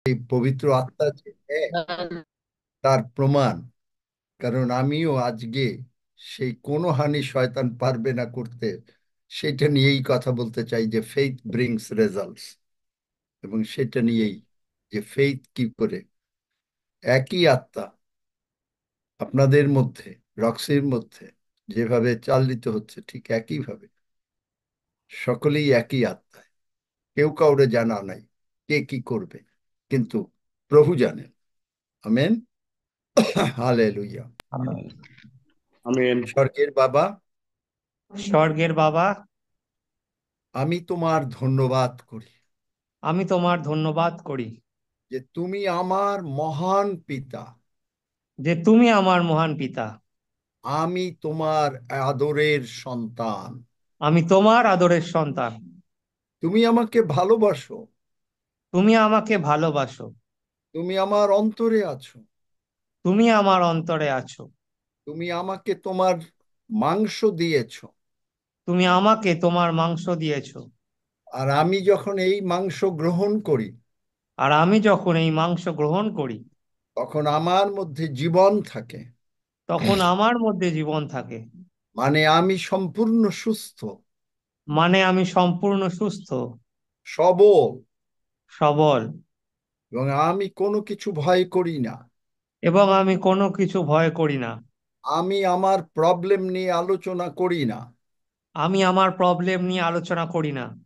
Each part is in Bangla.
এই পবিত্র আত্মা যে এক, তার প্রমাণ। কারণ আমিও আজকে সেই কোনো হানি শয়তান পারবে না করতে, সেটা নিয়েই কথা বলতে চাই, যে ফেইথ ব্রিংস রেজাল্টস। এবং সেটা নিয়েই, যে ফেইথ কি করে একই আত্মা আপনাদের মধ্যে, রক্সির মধ্যে যেভাবে চালিত হচ্ছে, ঠিক একইভাবে সকলেই একই আত্মায়, কেউ কাউরে জানা নাই কে কি করবে, কিন্তু প্রভু জানেন। আমেন। হালেলুয়া। আমেন। আমেন। স্বর্গের বাবা, স্বর্গের বাবা, আমি তোমার ধন্যবাদ করি আমি তোমার ধন্যবাদ করি যে তুমি আমার মহান পিতা। যে তুমি আমার মহান পিতা। আমি তোমার আদরের সন্তান। আমি তোমার আদরের সন্তান। তুমি আমাকে ভালোবাসো। তুমি আমাকে ভালোবাসো। তুমি আমার অন্তরে আছো। তুমি আমার অন্তরে আছো। তুমি আমাকে তোমার মাংস দিয়েছো। তুমি আমাকে তোমার মাংস দিয়েছো। আর আমি যখন এই মাংস গ্রহণ করি, আর আমি যখন এই মাংস গ্রহণ করি, তখন আমার মধ্যে জীবন থাকে। তখন আমার মধ্যে জীবন থাকে। মানে আমি সম্পূর্ণ সুস্থ, মানে আমি সম্পূর্ণ সুস্থ, সবল, সবল, এবং আমি কোনো কিছু ভয় করি না। এবং আমি কোনো কিছু ভয় করি না। আমি আমার প্রবলেম নিয়ে আলোচনা করি না। আমি আমার প্রবলেম নিয়ে আলোচনা করি না।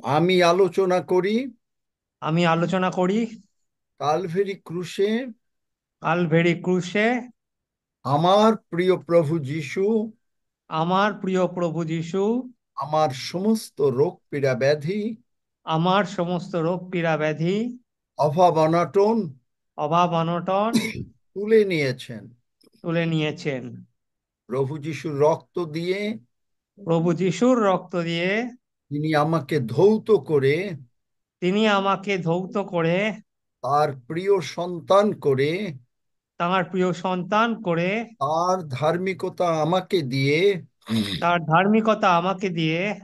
আমি আলোচনা করি আমি আলোচনা করি কালভেরি ক্রুশে কালভেরি ক্রুশে আমার প্রিয় প্রভু যিশু আমার প্রিয় প্রভু যিশু আমার সমস্ত রোগ পীড়া ব্যাধি, আমার সমস্ত রোগ পীড়া ব্যাধি, অভাব অনটন অভাব অনটন তুলে নিয়েছেন। তুলে নিয়েছেন। প্রভু যিশুর রক্ত দিয়ে প্রভু যিশুর রক্ত দিয়ে তিনি আমাকে ধৌত করে তিনি আমাকে ধৌত করে তার প্রিয় সন্তান করে, তাঁর প্রিয় সন্তান করে, তার ধার্মিকতা আমাকে দিয়ে, তার ধার্মিকতা আমাকে দিয়ে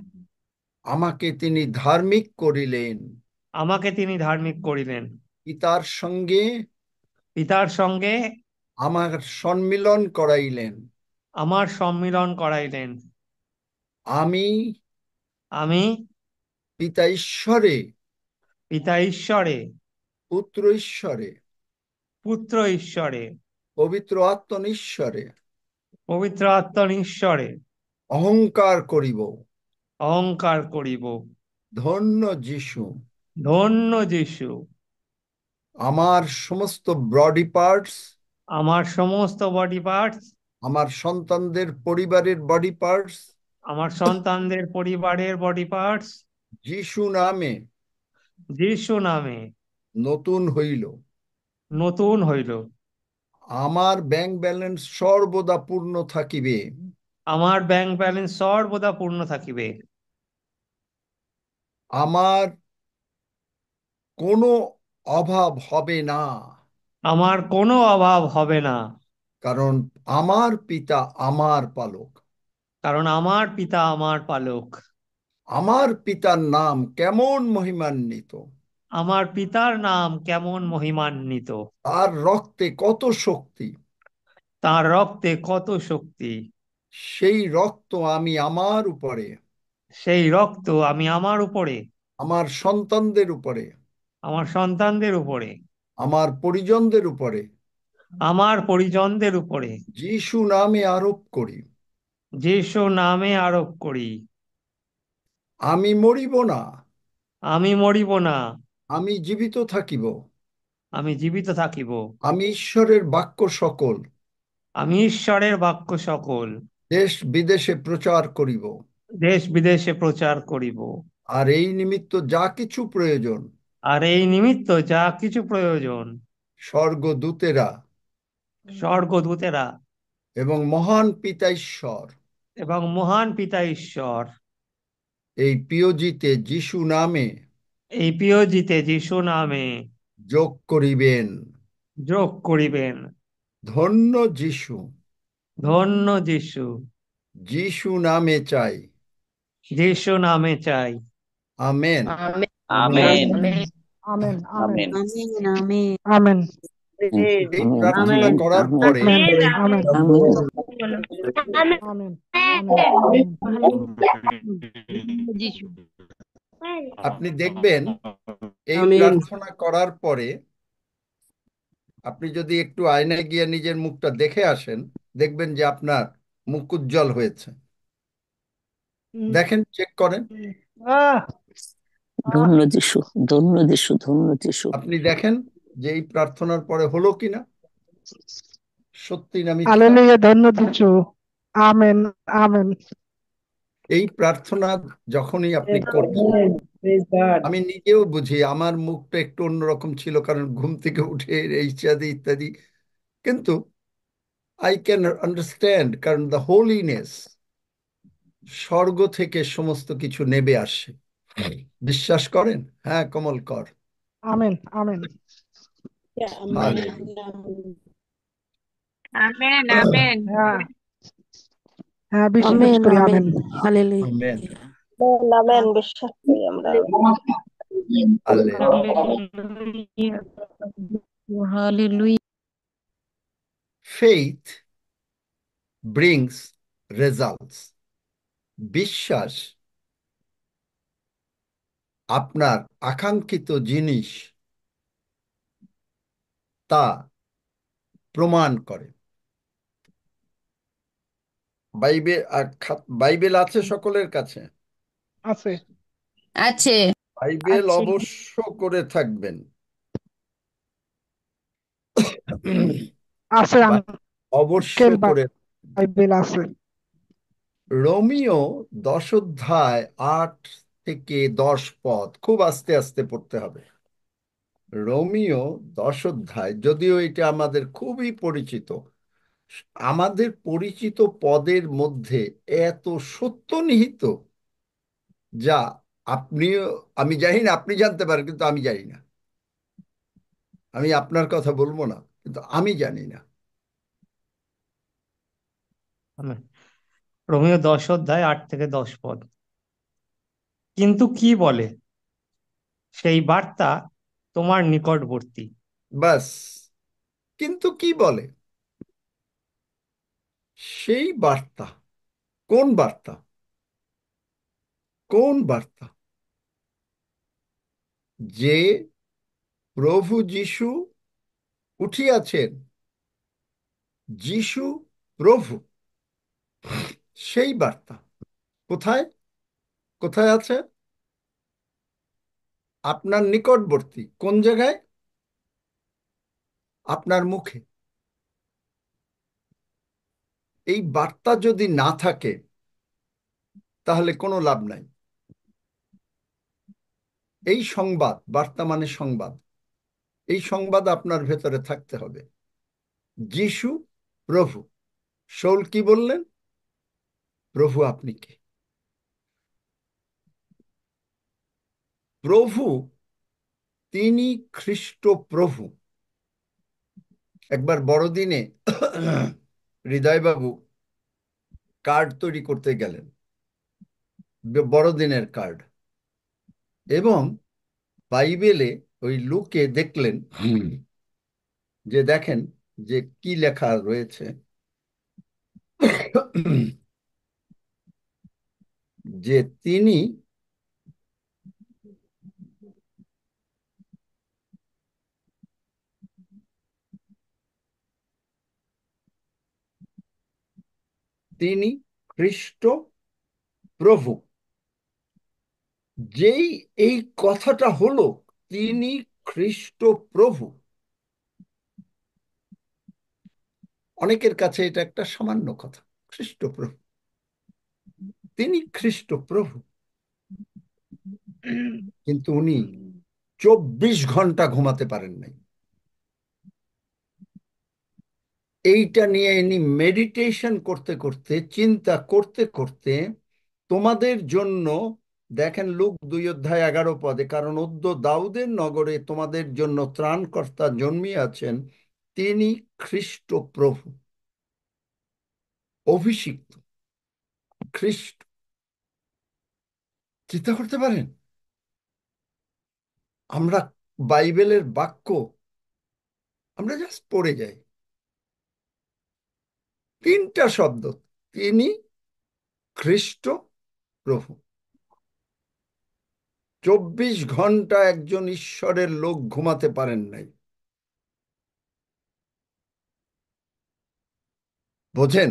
আমাকে তিনি ধার্মিক করিলেন। আমাকে তিনি ধার্মিক করিলেন। পিতার সঙ্গে পিতার সঙ্গে আমার সম্মিলন করাইলেন। আমার সম্মিলন করাইলেন। আমি আমি পিতা ঈশ্বরে, পিতা ঈশ্বরে, পুত্র ঈশ্বরে, পুত্র ঈশ্বরে, পবিত্র আত্মন ঈশ্বরে পবিত্র আত্মা ঈশ্বরে অহংকার করিব। অহংকার করিব। ধন্য যিশু। ধন্য যিশু। আমার সমস্ত বডি পার্টস, আমার সমস্ত বডি পার্টস, আমার সন্তানদের পরিবারের বডি পার্টস আমার সন্তানদের পরিবারের বডি পার্টস যিশু নামে যিশু নামে নতুন হইল। নতুন হইল। আমার ব্যাংক ব্যালেন্স সর্বদা পূর্ণ থাকিবে। আমার ব্যাংক ব্যালেন্স সর্বদা পূর্ণ থাকিবে। আমার কোনো অভাব হবে না, আমার কোনো অভাব হবে না। কারণ আমার পিতা আমার পালক। কারণ আমার পিতা আমার পালক। আমার পিতার নাম কেমন মহিমান্বিত, আমার পিতার নাম কেমন মহিমান্বিত। তার রক্তে কত শক্তি। তার রক্তে কত শক্তি। সেই রক্ত আমি আমার উপরে, সেই রক্ত আমি আমার উপরে, আমার সন্তানদের উপরে, আমার সন্তানদের উপরে, আমার পরিজনদের উপরে আমার পরিজনদের উপরে যিশু নামে আরোপ করি। যিশু নামে আরোপ করি। আমি মরিব না, আমি মরিব না, আমি জীবিত থাকিব। আমি জীবিত থাকিব। আমি ঈশ্বরের বাক্য সকল আমি ঈশ্বরের বাক্য সকল দেশ বিদেশে প্রচার করিব। দেশ বিদেশে প্রচার করিব। আর এই নিমিত্ত যা কিছু প্রয়োজন, আর এই নিমিত্ত যা কিছু প্রয়োজন, স্বর্গদূতেরা স্বর্গদূতেরা এবং মহান পিতা ঈশ্বর এবং মহান পিতা ঈশ্বর এই পিওজিতে যিশু নামে এই পিওজিতে যিশু নামে যোগ করিবেন। যোগ করিবেন। ধন্য যিশু। ধন্য যিশু। যিশু নামে চাই। যিশু নামে চাই। Amen. Amen. Amen. Amen. Amen, amen, amen. আমিন আমিন আমেন, এই আমেন। প্রার্থনা আমেন। করার আমেন। পরে amen, amen, amen. Amen, amen, amen. আপনি দেখবেন এই আমিন প্রার্থনা করার পরে আপনি যদি একটু আয়নায় গিয়ে নিজের মুখটা দেখে আসেন, দেখবেন যে আপনার মুখ উজ্জ্বল হয়েছে। দেখেন, চেক করেন। আহ, আহ, ধন্য যিশু, ধন্য যিশু, ধন্য যিশু। আপনি দেখেন যে এই প্রার্থনার পরে হলো কিনা, সত্যি না মিথ্যা। হালেলুয়া, ধন্য যিশু। Amen, amen. এই প্রার্থনা যখনই আপনি করছেন, আমি নিজেও বুঝি আমার মুখটা একটু অন্যরকম ছিল, কারণ ঘুম থেকে উঠে এই ইত্যাদি ইত্যাদি। কিন্তু আই ক্যান আন্ডারস্ট্যান্ড, কারণ দ্য হোলিনেস স্বর্গ থেকে সমস্ত কিছু নেবে আসে। বিশ্বাস করেন? হ্যাঁ, কমল কর। Amen, amen. Hallelujah. Amen amen হ্যাঁ, হ্যাঁ, বিশ্বাস আমিন করি। আমিন আমেন। আমেন। হালেলুয়া। নামেন বিশ্বাস করি আমরা। Hallelujah. Hallelujah. Faith brings results. বিশ্বাস আপনার আকাঙ্ক্ষিত জিনিস তা প্রমাণ করে। বাইবেল বাইবেল আছে সকলের কাছে? আছে, আছে বাইবেল আছে অবশ্য করে থাকবেন। আছে অবশ্য আঙ্কেল। করে। বাইবেল আছে। রোমিও 10 অধ্যায় 8 থেকে 10 পদ, খুব আস্তে আস্তে পড়তে হবে। রোমিও 10 অধ্যায়, যদিও এটা আমাদের খুবই পরিচিত, আমাদের পরিচিত পদের মধ্যে এত সত্য নিহিত যা আপনিও, আমি জানি না, আপনি জানতে পারেন কিন্তু আমি জানি না। আমি আপনার কথা বলবো না, কিন্তু আমি জানি না। আমেন। রোমিও 10 অধ্যায় 8 থেকে 10 পদ। কিন্তু কি বলে, সেই বার্তা তোমার নিকটবর্তী। বাস। কিন্তু কি বলে সেই বার্তা? কোন বার্তা? কোন বার্তা? যে প্রভু যিশু উঠিয়াছেন, যিশু প্রভু, সেই বার্তা কোথায়? কোথায় আছে? আপনার নিকটবর্তী। কোন জায়গায়? আপনার মুখে। এই বার্তা যদি না থাকে তাহলে কোনো লাভ নাই। এই সংবাদ, বার্তা মানে সংবাদ, এই সংবাদ আপনার ভেতরে থাকতে হবে। যিশু প্রভু। শৌল কি বললেন? প্রভু আপনি কে? প্রভু, তিনি খ্রিস্ট প্রভু। একবার বড়দিনে হৃদয়বাবু কার্ড তৈরি করতে গেলেন, বড়দিনের কার্ড, এবং বাইবেলে ওই লুকে দেখলেন যে দেখেন যে কি লেখা রয়েছে, যে তিনি তিনি খ্রিস্ট প্রভু। যেই এই কথাটা হলো তিনি খ্রিস্ট প্রভু, অনেকের কাছে এটা একটা সামান্য কথা। খ্রিস্ট প্রভু, তিনি খ্রিস্ট প্রভু, কিন্তু উনি 24 ঘন্টা ঘুমাতে পারেন নাই। এইটা নিয়ে ইনি মেডিটেশন করতে করতে, চিন্তা করতে করতে, তোমাদের জন্য, দেখেন লুক 2 অধ্যায় 11 পদে, কারণ অদ্য দাউদের নগরে তোমাদের জন্য ত্রাণকর্তা জন্মিয়াছেন, তিনি খ্রিস্ট প্রভু, অভিষিক্ত খ্রিস্ট। চিন্তা করতে পারেন? আমরা বাইবেলের বাক্য আমরা জাস্ট পড়ে যাই। 3টা শব্দ, তিনি খ্রিস্ট প্রভু। 24 ঘন্টা একজন ঈশ্বরের লোক ঘুমাতে পারেন নাই। বোঝেন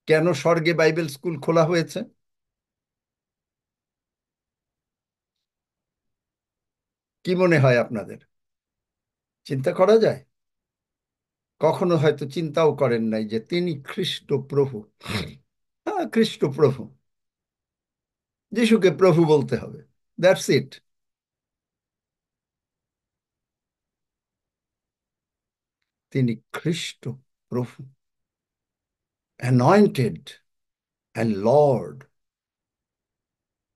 কেন স্বর্গে বাইবেল স্কুল খোলা হয়েছে? কি মনে হয় আপনাদের? চিন্তা করা যায়? কখনো হয়তো চিন্তাও করেন নাই যে তিনি খ্রিস্ট প্রভু। হ্যাঁ, খ্রিস্ট প্রভু। যিশুকে প্রভু বলতে হবে, দ্যাটস ইট। তিনি খ্রিস্ট প্রভু, অ্যানয়েন্টেড অ্যান্ড লর্ড।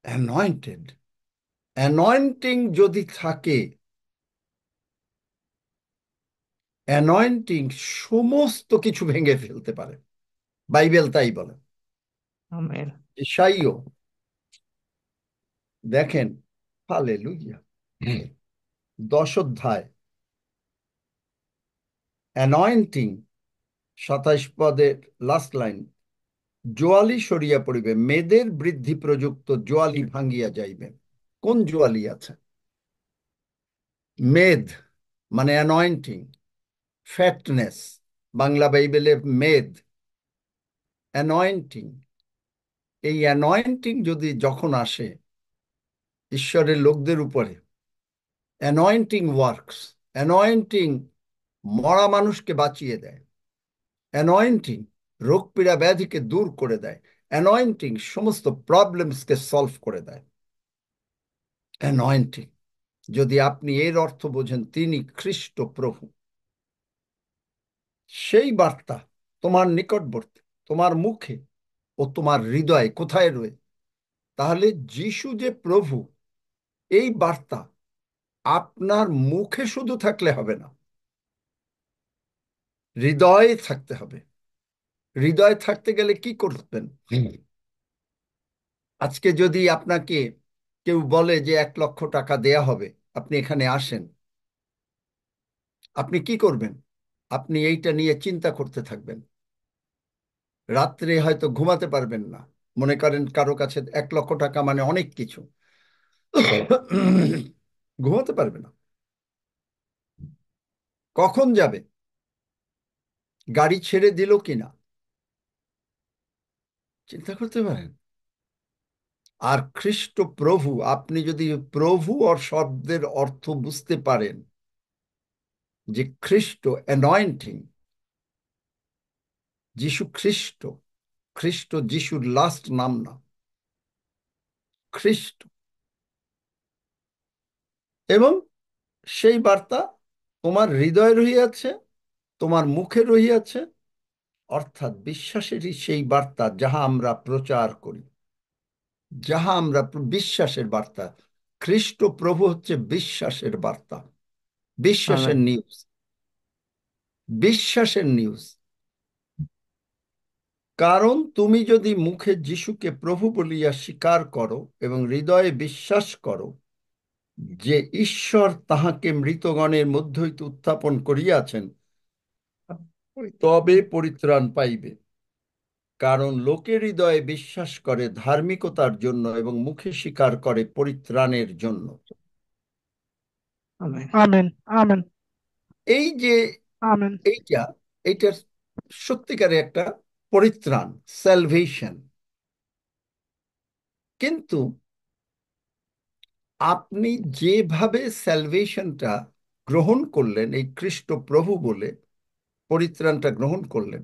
অ্যানয়েন্টেড, অ্যানয়েন্টিং যদি থাকে, অ্যানয়েন্টিং সমস্ত কিছু ভেঙে ফেলতে পারে, বাইবেল তাই বলে। আমেন। ঈশাইও দেখেন, হালেলুয়া, 10 অধ্যায়, অ্যানয়েন্টিং, 27 পদের লাস্ট লাইন, জোয়ালি সরিয়া পড়িবে, মেয়েদের বৃদ্ধি প্রযুক্ত জোয়ালি ভাঙ্গিয়া যাইবে। কোন জোয়ালি আছে? মেদ মানে অ্যানয়েন্টিং, ফ্যাটনেস, বাংলা বাইবেলে মেদ, অ্যানয়েন্টিং। এই অ্যানয়েন্টিং যদি যখন আসে ঈশ্বরের লোকদের উপরে, অ্যানয়েন্টিং ওয়ার্কস, অ্যানয়েন্টিং মরা মানুষকে বাঁচিয়ে দেয়, অ্যানয়েন্টিং রোগ পীড়া ব্যাধিকে দূর করে দেয়, অ্যানয়েন্টিং সমস্ত প্রবলেমসকে সলভ করে দেয়। অ্যানয়েন্টিং, যদি আপনি এর অর্থ বোঝেন তিনি খ্রিস্ট প্রভু, সেই বার্তা তোমার নিকটবর্তী, তোমার মুখে ও তোমার হৃদয়ে কোথায় রয়ে, তাহলে যিশু যে প্রভু, এই বার্তা আপনার মুখে শুধু থাকলে হবে না, হৃদয়ে থাকতে হবে। হৃদয়ে থাকতে গেলে কি করবেন? আজকে যদি আপনাকে কেউ বলে যে 1 লক্ষ টাকা দেয়া হবে, আপনি এখানে আসেন, আপনি কি করবেন? আপনি এইটা নিয়ে চিন্তা করতে থাকবেন। রাত্রে হয়তো ঘুমাতে পারবেন না। মনে করেন কারো কাছে 1 লক্ষ টাকা মানে অনেক কিছু, ঘুমাতে পারবে না। কখন যাবে? গাড়ি ছেড়ে দিল কিনা চিন্তা করতে পারেন। আর খ্রিস্ট প্রভু, আপনি যদি প্রভু আর শব্দের অর্থ বুঝতে পারেন যে খ্রিস্ট অ্যানয়েন্টিং, যিশু খ্রিস্ট, খ্রিস্ট যিশুর লাস্ট নাম না, খ্রিস্ট। এবং সেই বার্তা তোমার হৃদয়ে রহিয়াছে, তোমার মুখে রহিয়াছে, অর্থাৎ বিশ্বাসেরই সেই বার্তা যাহা আমরা প্রচার করি, যাহা আমরা বিশ্বাসের বার্তা। খ্রিস্ট প্রভু হচ্ছে বিশ্বাসের বার্তা, বিশ্বাসের আমেন। নিউজ, বিশ্বাসের নিউজ। কারণ তুমি যদি মুখে যিশুকে প্রভু বলিয়া স্বীকার করো এবং হৃদয়ে বিশ্বাস করো যে ঈশ্বর তাহাকে মৃতগণের মধ্য হইতে উত্থাপন করিয়াছেন, তবে পরিত্রাণ পাইবে। কারণ লোকের হৃদয়ে বিশ্বাস করে ধার্মিকতার জন্য এবং মুখে স্বীকার করে পরিত্রাণের জন্য। আমেন। আমেন। আমেন। এই যে আমেন। এইটা, এইটার সত্যিকারে একটা পরিত্রাণ, স্যালভেশন। কিন্তু আপনি যেভাবে স্যালভেশনটা গ্রহণ করলেন, এই খ্রিস্ট প্রভু বলে পরিত্রাণটা গ্রহণ করলেন,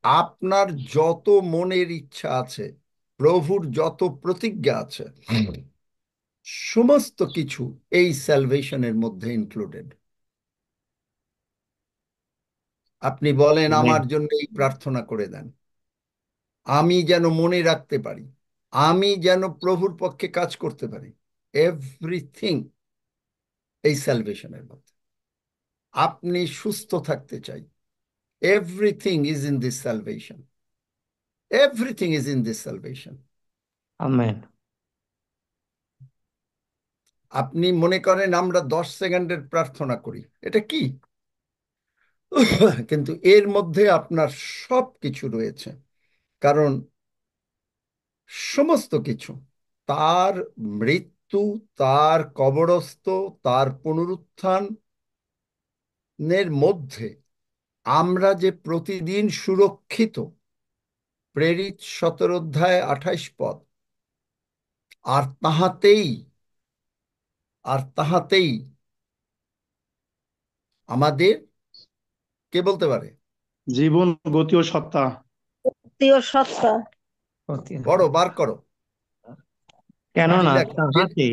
আপনার যত মনের ইচ্ছা আছে, প্রভুর যত প্রতিজ্ঞা আছে, সমস্ত কিছু এই স্যালভেশনের মধ্যে ইনক্লুডেড। আপনি বলেন আমেন। আমার জন্য এই প্রার্থনা করে দেন, আমি যেন মনে রাখতে পারি, আমি যেন প্রভুর পক্ষে কাজ করতে পারি, এভরিথিং এই স্যালভেশনের মধ্যে। আপনি সুস্থ থাকতে চাই, everything is in this salvation, everything is in this salvation. Amen. আপনি মনে করেন আমরা 10 সেকেন্ডের প্রার্থনা করি, এটা কি? কিন্তু এর মধ্যে আপনার সব কিছু রয়েছে। কারণ সমস্ত কিছু, তার মৃত্যু, তার কবরস্থ, তার পুনরুত্থানের মধ্যে আমরা যে প্রতিদিন সুরক্ষিত, প্রেরিত 17 অধ্যায় 28 পদ, আর তাহাতেই আর তাহাতেই আমাদের, কে বলতে পারে? জীবন, গতি ও সত্তা। দ্বিতীয় সত্তা। বড় বার করো, কি কেননা লেখা? তাহাতে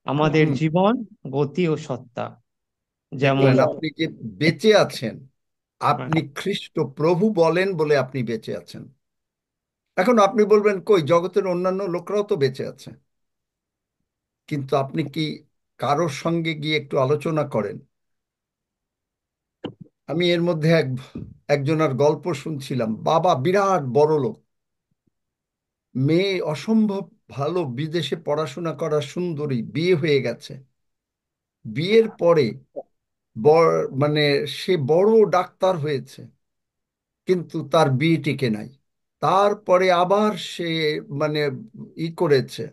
আমাদের হুম, জীবন, গতি ও সত্তা। যেমন দেখলেন, আপনি যে বেঁচে আছেন, আপনি খ্রিস্ট প্রভু বলেন বলে আপনি বেঁচে আছেন। এখন আপনি বলবেন, কই, জগতের অন্যান্য লোকরাও তো বেঁচে আছে। কিন্তু আপনি কি কারোর সঙ্গে গিয়ে একটু আলোচনা করেন? আমি এর মধ্যে একজনের গল্প শুনছিলাম। বাবা বিরাট বড় লোক, মেয়ে অসম্ভব ভালো, বিদেশে পড়াশোনা করা সুন্দরী, বিয়ে হয়ে গেছে। বিয়ের পরে মানে সে বড় ডাক্তার হয়েছে, কিন্তু তার বিয়ে টিকে নাই। তারপরে আবার সে মানে করেছে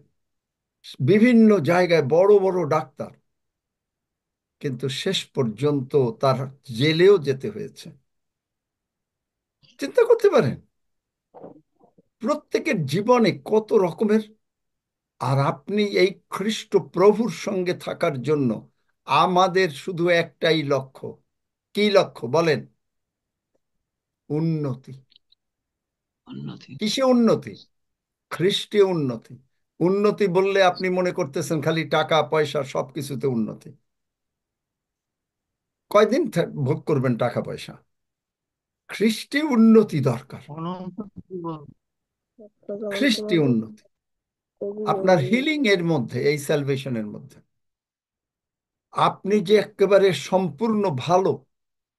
বিভিন্ন জায়গায়, বড় বড় ডাক্তার, কিন্তু শেষ পর্যন্ত তার জেলেও যেতে হয়েছে। চিন্তা করতে পারেন, প্রত্যেকের জীবনে কত রকমের। আর আপনি এই খ্রিস্ট প্রভুর সঙ্গে থাকার জন্য আমাদের শুধু একটাই লক্ষ্য। কি লক্ষ্য বলেন? উন্নতি। কিসে উন্নতি? খ্রিস্টে উন্নতি। উন্নতি বললে আপনি মনে করতেছেন খালি টাকা পয়সা, সবকিছুতে উন্নতি। কয়দিন ভোগ করবেন টাকা পয়সা? খ্রিস্টে উন্নতি দরকার। খ্রিস্টে উন্নতি আপনার হিলিং এর মধ্যে, এই স্যালভেশনের মধ্যে আপনি যে একেবারে সম্পূর্ণ ভালো,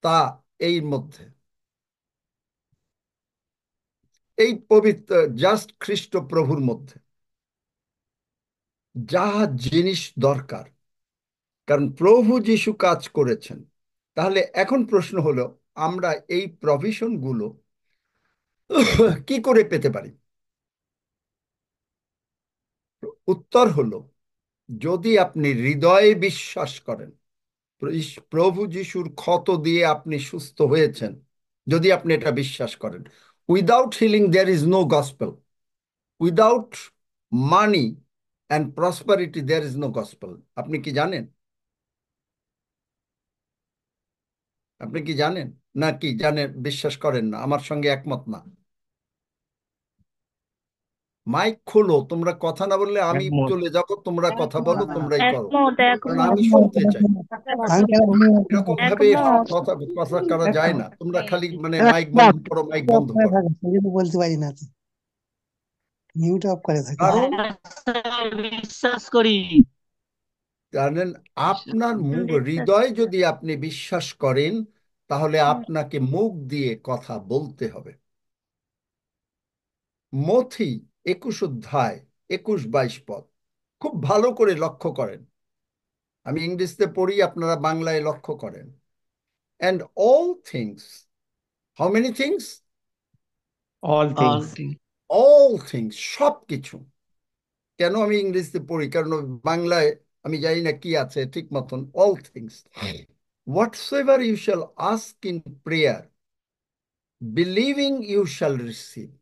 তা এই মধ্যে, এই পবিত্র জাস্ট খ্রিস্ট প্রভুর মধ্যে যা জিনিস দরকার। কারণ প্রভু যিশু কাজ করেছেন। তাহলে এখন প্রশ্ন হলো, আমরা এই প্রভিশন গুলো কি করে পেতে পারি? উত্তর হলো, যদি আপনি হৃদয়ে বিশ্বাস করেন প্রভু যিশুর ক্ষত দিয়ে আপনি সুস্থ হয়েছেন, যদি আপনি এটা বিশ্বাস করেন। Without healing there is no gospel. Without money and prosperity there is no gospel. আপনি কি জানেন? আপনি কি জানেন? না কি জানেন, বিশ্বাস করেন না, আমার সঙ্গে একমত না? মাইক খোলো, তোমরা কথা না বললে আমি একমত। চলে যাব, তোমরা কথা বলো, তোমরাই করো। একমত কারণ একমত আমি শুনতে চাই। এরকম ভাবে একমত। কথা কথা করা যায় না। তোমরা খালি মানে মাইক বন্ধ একমত। করো, মাইক বন্ধ করো। বলতে পারি না তো, মিউট অফ করে থাকি। কারণ বিশ্বাস করি। জানেন, আপনার মুখ, হৃদয় যদি আপনি বিশ্বাস করেন, তাহলে আপনাকে মুখ দিয়ে কথা বলতে হবে। মথি 21 অধ্যায় 21-22 পদ খুব ভালো করে লক্ষ্য করেন। আমি ইংরেজিতে পড়ি, আপনারা বাংলায় লক্ষ্য করেন। And all things, how many things? All things. All things, সব কিছু। কেন আমি ইংরেজিতে পড়ি? কারণ বাংলায় আমি জানি না কি আছে ঠিক মতন। All things, whatsoever you shall ask in prayer, believing you shall receive.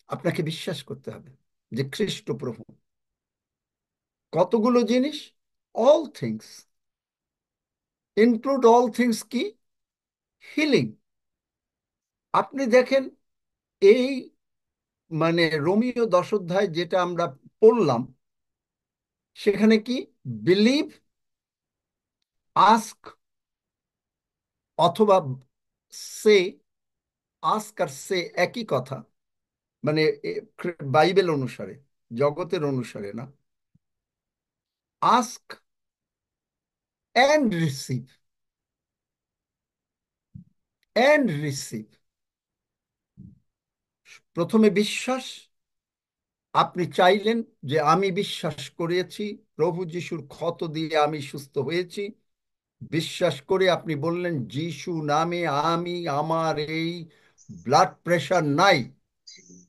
আপনাকে বিশ্বাস করতে হবে যে খ্রিস্ট প্রভু। কতগুলো জিনিস? All things. Include all things কি? হিলিং। আপনি দেখেন, এই মানে রোমিও 10 অধ্যায় যেটা আমরা পড়লাম, সেখানে কি বিলিভ, আস্ক অথবা সে, আস্ক আর সে একই কথা। মানে বাইবেল অনুসারে, জগতের অনুসারে না। Ask and receive, and receive. প্রথমে বিশ্বাস, আপনি চাইলেন যে আমি বিশ্বাস করেছি প্রভু যিশুর ক্ষত দিয়ে আমি সুস্থ হয়েছি, বিশ্বাস করে আপনি বললেন যিশু নামে আমি, আমার এই ব্লাড প্রেশার নাই,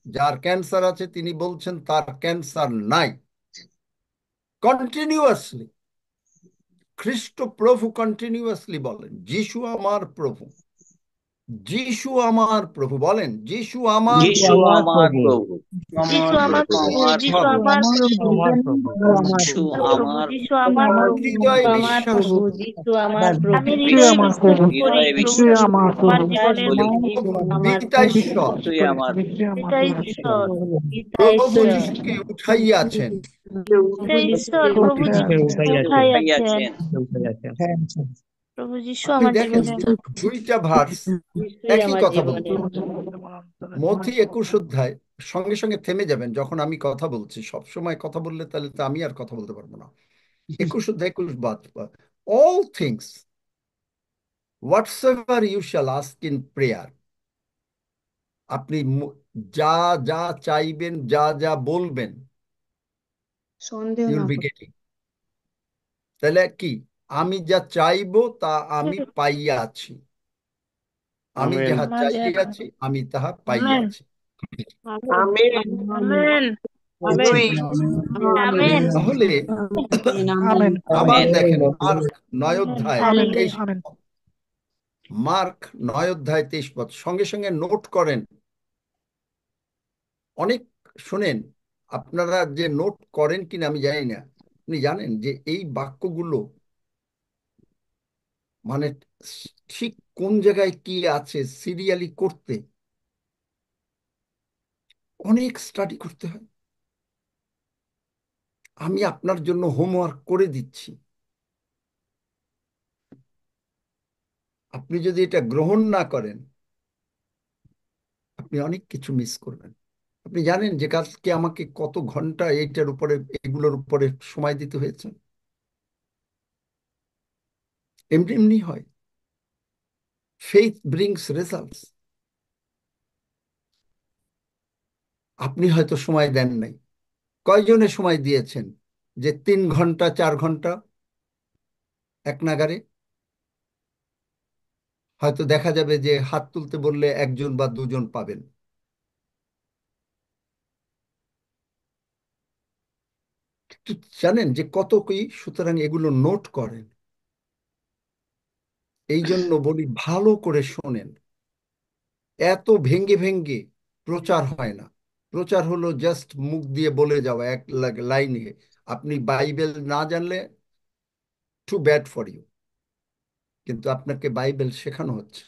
যার ক্যান্সার আছে তিনি বলছেন তার ক্যান্সার নাই। কন্টিনিউয়াসলি খ্রিস্ট প্রভু কন্টিনিউয়াসলি বলেন যিশু আমার প্রভু, যিশু আমার প্রভু, বলেন যিশু আমার যিশু যিশু আমার আমার প্রভু। প্রভু যিশু আমার প্রভু। প্রভু, আমার যিশু প্রভু আমার যিশু প্রভু, আমার প্রভু। যিশু প্রভু, আমার যিশু আমার আমার প্রভু, হৃদয়ে আমার বিশ্বাস প্রভু করি, যিশু আমার আমি প্রভু যিশু হৃদয়ে আমার বিশ্বাস প্রভু, করি হৃদয়ে প্রভু যিশু বিশ্বাস যিশু আমার আমার প্রভু, বিশ্বাস জীবনের করি করি প্রভু। যিশু আমার পিতা প্রভু ঈশ্বর যিশুই করি আমার যিশু আমার পিতা প্রভু। ঈশ্বর, পিতা প্রভু ঈশ্বর যিশুকে উঠাইয়াছেন, পিতা ঈশ্বর, যিশুকে প্রভু যিশুকে যিশুকে উঠাইয়াছেন, উঠাইয়াছেন। আছেন। উঠাইয়াছেন। হ্যাঁ প্রভু যিশু আপনি আমার দেখেন জীবনের দুইটা ভার্স যিশুই একই আমার কথা জীবনে বলছে। মথি 21 অধ্যায়, সঙ্গে সঙ্গে থেমে যাবেন যখন আমি কথা বলছি, সব সময় কথা বললে তাহলে তো আমি আর কথা বলতে পারবো না। 21 অধ্যায় 21 বাদ, all things whatsoever you shall ask in prayer, আপনি যা যা চাইবেন, যা যা বলবেন, সন্দেহ ইউ না উইল বি করে। গেটিং। তাহলে কি, আমি যা চাইবো তা আমি পাইয়াছি, আমি আমেন। যাহা আমাদের চাইয়াছি আমি তাহা আমেন, পাইয়াছি। আমেন, আমেন, আমেন, আমেন, তাহলে আমেন আমেন আমেন আবার আমেন। দেখেন মার্ক 9 আমেন, অধ্যায় আমেন 23 হালেলুয়া। আমেন মার্ক 9 অধ্যায় 23 পদ, সঙ্গে সঙ্গে নোট করেন। অনেক শোনেন, আপনারা যে নোট করেন কিনা আমি জানি না, আপনি জানেন যে এই বাক্যগুলো মানে ঠিক কোন জায়গায় কি আছে সিরিয়ালি করতে অনেক স্টাডি করতে হয়। আমি আপনার জন্য হোমওয়ার্ক করে দিচ্ছি, আপনি যদি এটা গ্রহণ না করেন আপনি অনেক কিছু মিস করবেন। আপনি জানেন যে কাজকে আমাকে কত ঘন্টা এইটার উপরে, এগুলোর উপরে সময় দিতে হয়েছে? এমনি এমনি হয়। Faith brings results. আপনি হয়তো সময় দেন নাই। কয়জনে সময় দিয়েছেন যে 3 ঘন্টা 4 ঘন্টা এক নাগারে? হয়তো দেখা যাবে যে হাত তুলতে বললে একজন বা দুজন পাবেন। কিন্তু জানেন যে কত কি, সুতরাং এগুলো নোট করেন। এই জন্য বলি ভালো করে শোনেন। এত ভেঙ্গে ভেঙ্গে প্রচার হয় না। প্রচার হলো জাস্ট মুখ দিয়ে বলে যাওয়া এক লাইনে। আপনি বাইবেল না জানলে টু ব্যাড ফর ইউ, কিন্তু আপনাকে বাইবেল শেখানো হচ্ছে।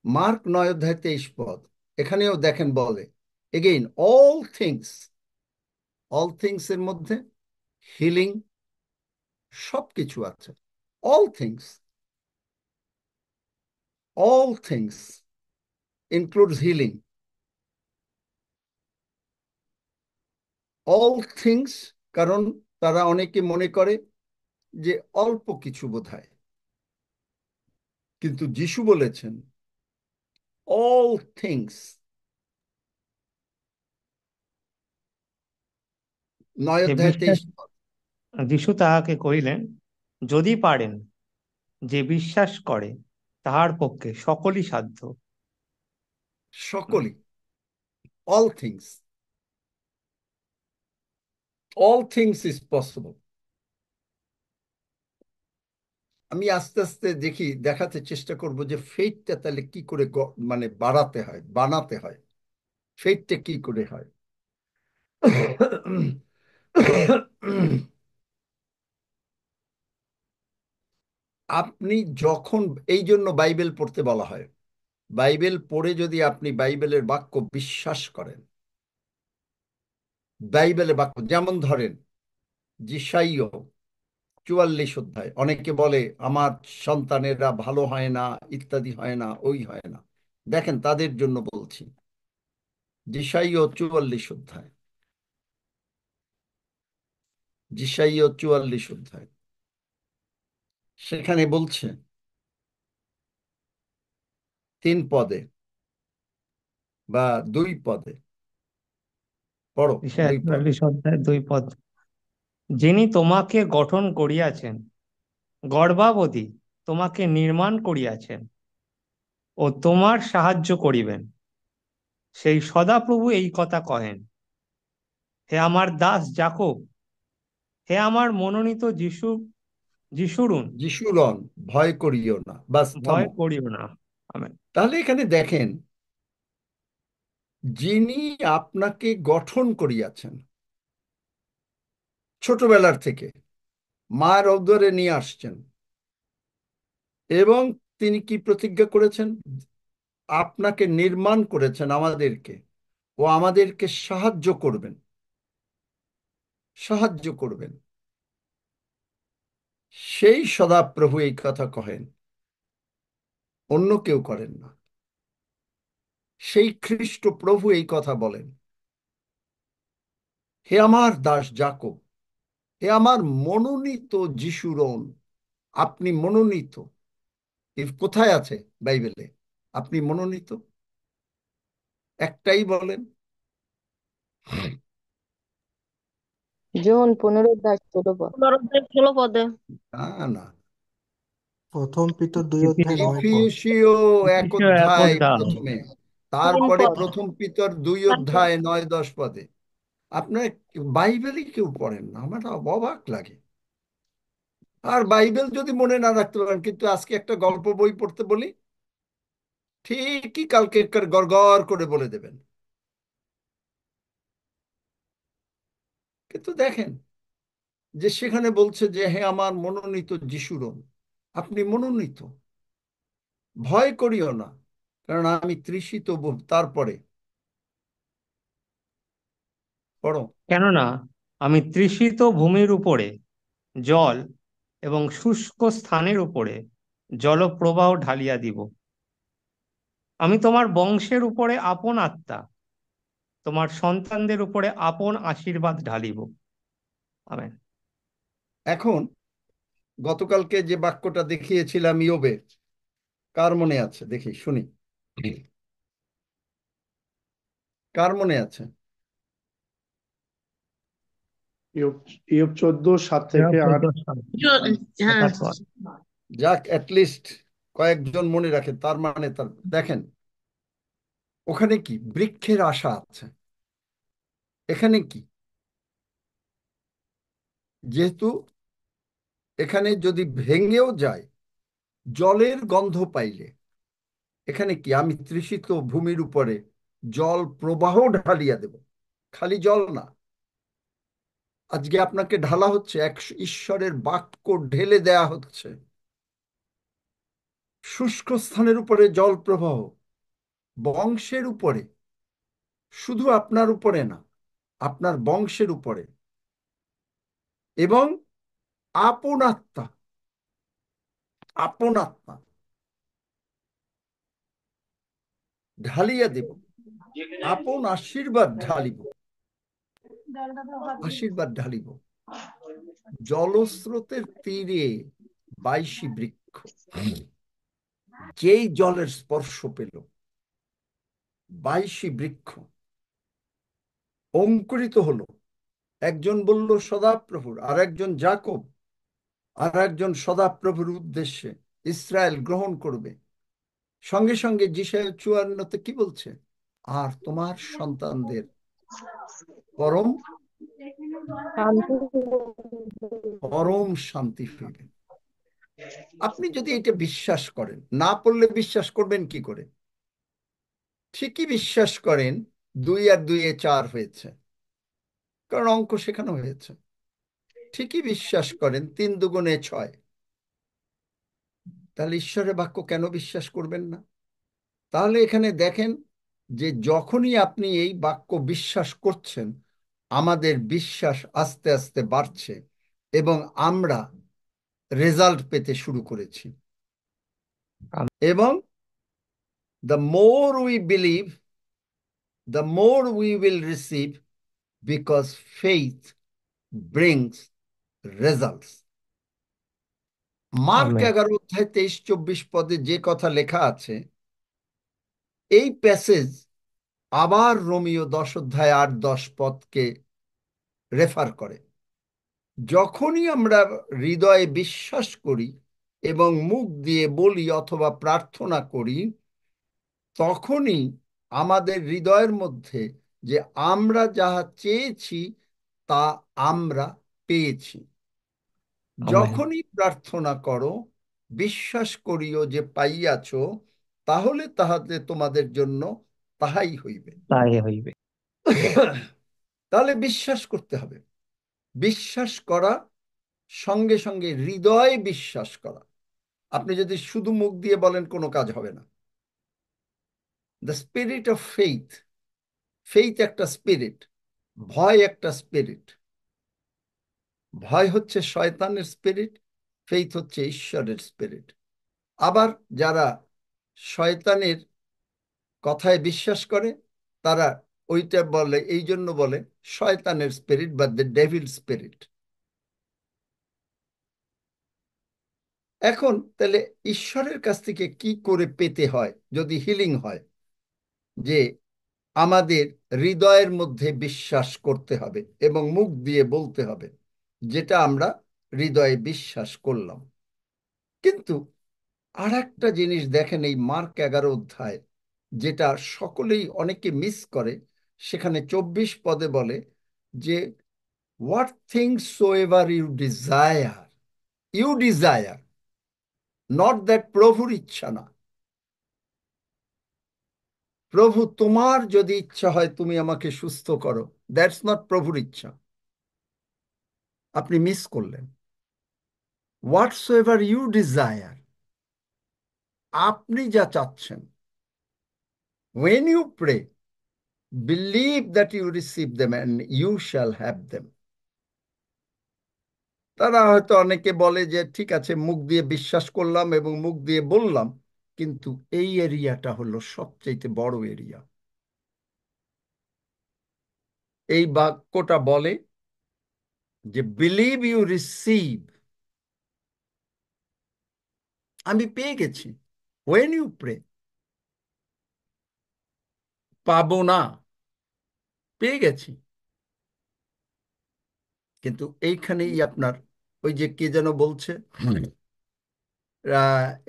মার্ক 9 অধ্যায় 23 পদ, এখানেও দেখেন বলে এগেইন অল থিংস এর মধ্যে হিলিং সবকিছু আছে। All things, all things includes healing. All things, কারণ তারা অনেকে মনে করে যে অল্প কিছু বোধহয়, কিন্তু যিশু বলেছেন অল থিংস। 9 যে অধ্যায় বিশ্বাস 23 পদ। যিশু তাহাকে কহিলেন, যদি পারেন, যে বিশ্বাস করে তাহার পক্ষে সকলই সাধ্য। সকলই, all things, all things is possible. আমি আস্তে আস্তে দেখাতে চেষ্টা করব যে ফেইথটা তাহলে কি করে মানে বাড়াতে হয়, বানাতে হয়। ফেইথটা কি করে হয়? আপনি যখন, এই জন্য বাইবেল পড়তে বলা হয়, বাইবেল পড়ে যদি আপনি বাইবেলের বাক্য বিশ্বাস করেন, বাইবেলের বাক্য যেমন ধরেন যিশাইয় 44 অধ্যায়, অনেকে বলে আমার সন্তানেরা ভালো হয় না, ইত্যাদি হয় না, ওই হয় না। দেখেন তাদের জন্য বলছি, যিশাইয় 44 অধ্যায়, যিশাইয় 44 অধ্যায়, সেখানে বলছে 3 পদে বা 2 পদে, পড়ো ঈশায়া 2 পদ। 41 অধ্যায় 2 পদ। যিনি তোমাকে গঠন করিয়াছেন, গর্ভাবতী তোমাকে নির্মাণ করিয়াছেন ও তোমার সাহায্য করিবেন, সেই সদাপ্রভু এই কথা কহেন। হে আমার দাস যাকব, হে আমার মনোনীত যিশুরুন, যিশুরন, ভয় করিও না, বাস ভয় থামো। করিও না। আমেন। তাহলে এখানে দেখেন, যিনি আপনাকে গঠন করিয়াছেন ছোটবেলার থেকে, মায়ের উদরে নিয়ে আসছেন, এবং তিনি কি প্রতিজ্ঞা করেছেন? আপনাকে নির্মাণ করেছেন আমাদেরকে, ও আমাদেরকে সাহায্য করবেন, সাহায্য করবেন। সেই সদাপ্রভু এই কথা কহেন, অন্য কেউ করেন না। সেই খ্রিস্ট প্রভু এই কথা বলেন, হে আমার দাস যাকব, হে আমার মনোনীত যিশুরন। আপনি মনোনীত। কোথায় আছে বাইবেলে আপনি মনোনীত? একটাই বলেন। জন 15 অধ্যায় 16 পদ। 15 অধ্যায় 16 পদে। না, না, প্রথম পিতর 2 অধ্যায় 9 পদ। ইফিসীয় 1 ঈশায়া এক অধ্যায় অধ্যায় প্রথমে, 3 তারপরে পদ। প্রথম পিতর 2 অধ্যায় 9-10 পদে। আপনার বাইবেলই কেউ পড়েন না, আমার অবাক লাগে। আর বাইবেল যদি মনে না রাখতে পারেন, কিন্তু আজকে একটা গল্প বই পড়তে বলি, ঠিকই কালকে গড়গড় করে বলে দেবেন। কিন্তু দেখেন যে সেখানে বলছে যে হে আমার মনোনীত যিশুরন, আপনি মনোনীত, ভয় করিও না, কারণ আমি তৃষিত। তারপরে পড়ো। কেননা আমি তৃষিত ভূমির উপরে জল এবং শুষ্ক স্থানের উপরে জলপ্রবাহ ঢালিয়া দিব। আমি তোমার বংশের উপরে আপন আত্মা, তোমার সন্তানদের উপরে আপন আশীর্বাদ ঢালিব। আমেন। এখন গতকালকে যে বাক্যটা দেখিয়েছিলাম ইয়োবের, কার মনে আছে দেখি শুনি, কার মনে আছে? ইয়োব ইয়োব 14:7-8। হ্যাঁ, যাক, অ্যাটলিস্ট কয়েকজন মনে রাখে, তার মানে তার দেখেন ওখানে কি বৃক্ষের আশা আছে। এখানে কি, যেহেতু এখানে যদি ভেঙেও যায় জলের গন্ধ পাইলে, এখানে কি আমি তৃষিত ভূমির উপরে জল প্রবাহ ঢালিয়া দেব। খালি জল না, আজকে আপনাকে ঢালা হচ্ছে, এক ঈশ্বরের বাক্য ঢেলে দেয়া হচ্ছে। শুষ্ক স্থানের উপরে জল প্রবাহ, বংশের উপরে, শুধু আপনার উপরে না, আপনার বংশের উপরে, এবং আপন আত্মা, আপন আত্মা ঢালিয়া দেব, আপন আশীর্বাদ ঢালিব, আশীর্বাদ ঢালিব। জলস্রোতের তীরে 22 বৃক্ষ যেই জলের স্পর্শ পেল, 22 বৃক্ষ অঙ্কুরিত হলো। একজন বলল সদাপ্রভুর, আর একজন যাকব, আর একজন সদাপ্রভুর উদ্দেশ্যে ইসরায়েল গ্রহণ করবে। সঙ্গে সঙ্গে যিশায়া 54-তে কি বলছে? আর তোমার সন্তানদের পরম পরম শান্তি ফিরবে। আপনি যদি এটা বিশ্বাস করেন, না পড়লে বিশ্বাস করবেন কি করে? ঠিকই বিশ্বাস করেন 2 আর 2 4 হয়েছে, কারণ অঙ্ক শেখানো হয়েছে। ঠিকই বিশ্বাস করেন 3 দুগুণে 6, তাহলে ঈশ্বরের বাক্য কেন বিশ্বাস করবেন না? তাহলে এখানে দেখেন যে যখনই আপনি এই বাক্য বিশ্বাস করছেন, আমাদের বিশ্বাস আস্তে আস্তে বাড়ছে এবং আমরা রেজাল্ট পেতে শুরু করেছি। এবং the more we believe, the more we will receive, because faith brings results. Mark amen. 11-23-24 পদে যে কথা লেখা আছে, এই প্যাসেজ আবার রোমিও 10 অধ্যায় 8-10 পদকে রেফার করে। যখনই আমরা হৃদয়ে বিশ্বাস করি এবং মুখ দিয়ে বলি অথবা প্রার্থনা করি, তখনই আমাদের হৃদয়ের মধ্যে যে আমরা যাহা চেয়েছি তা আমরা পেয়েছি। আমেন। যখনই প্রার্থনা করো, বিশ্বাস করিও যে পাইয়াছ, তাহলে তাহাতে তোমাদের জন্য তাহাই হইবে। তাই হইবে। তাহলে বিশ্বাস করতে হবে। বিশ্বাস করা, সঙ্গে সঙ্গে হৃদয়ে বিশ্বাস করা। আপনি যদি শুধু মুখ দিয়ে বলেন, কোনো কাজ হবে না। The spirit of faith, faith একটা স্পিরিট, ভয় একটা স্পিরিট। ভয় হচ্ছে শয়তানের স্পিরিট, ফেইথ হচ্ছে ঈশ্বরের স্পিরিট। আবার যারা শয়তানের কথায় বিশ্বাস করে, তারা ওইটা বলে, এই জন্য বলে শয়তানের স্পিরিট বা দ্য ডেভিল স্পিরিট। এখন তাহলে ঈশ্বরের কাছ থেকে কি করে পেতে হয় যদি হিলিং হয়? যে আমাদের হৃদয়ের মধ্যে বিশ্বাস করতে হবে এবং মুখ দিয়ে বলতে হবে, যেটা আমরা হৃদয়ে বিশ্বাস করলাম। কিন্তু আর একটা জিনিস দেখেন, এই মার্ক 11 অধ্যায়, যেটা সকলেই অনেকে মিস করে, সেখানে 24 পদে বলে যে what things soever you desire, not that, প্রভুর ইচ্ছা না। প্রভু তোমার যদি ইচ্ছা হয় তুমি আমাকে সুস্থ করো, দ্যাটস নট প্রভুর ইচ্ছা। আপনি মিস করলেন। হোয়াটসোএভার ইউ ডিজায়ার, আপনি যা চাচ্ছেন, when you pray, believe that you receive them and you shall have them. তারা হয়তো অনেকে বলে যে ঠিক আছে, মুখ দিয়ে বিশ্বাস করলাম এবং মুখ দিয়ে বললাম, কিন্তু এই এরিয়াটা হলো সবচেয়ে বড় এরিয়া। এই বাক্যটা বলে যে বিলিভ ইউ রিসিভ, আমি পেয়ে গেছি। when you pray, পাবো না, পেয়ে গেছি। কিন্তু এইখানেই আপনার ওই যে কে যেন বলছে,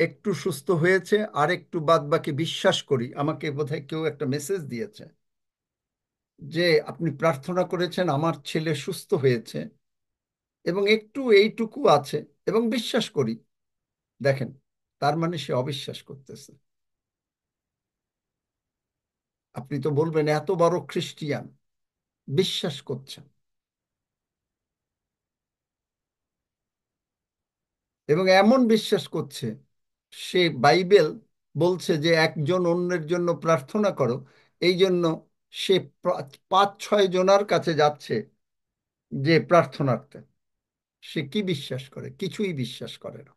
একটু সুস্থ হয়েছে আর একটু বাদ বাকি বিশ্বাস করি, আমাকে বোধহয় কেউ একটা মেসেজ দিয়েছে যে আপনি প্রার্থনা করেছেন আমার ছেলে সুস্থ হয়েছে এবং একটু এইটুকু আছে এবং বিশ্বাস করি। দেখেন, তার মানে সে অবিশ্বাস করতেছে। আপনি তো বলবেন এত বড় খ্রিস্টিয়ান, বিশ্বাস করছেন, এবং এমন বিশ্বাস করছে, সে বাইবেল বলছে যে একজন অন্যের জন্য প্রার্থনা করো, এই জন্য সে 5-6 জনার কাছে যাচ্ছে যে প্রার্থনার্থে। সে কি বিশ্বাস করে? কিছুই বিশ্বাস করে না।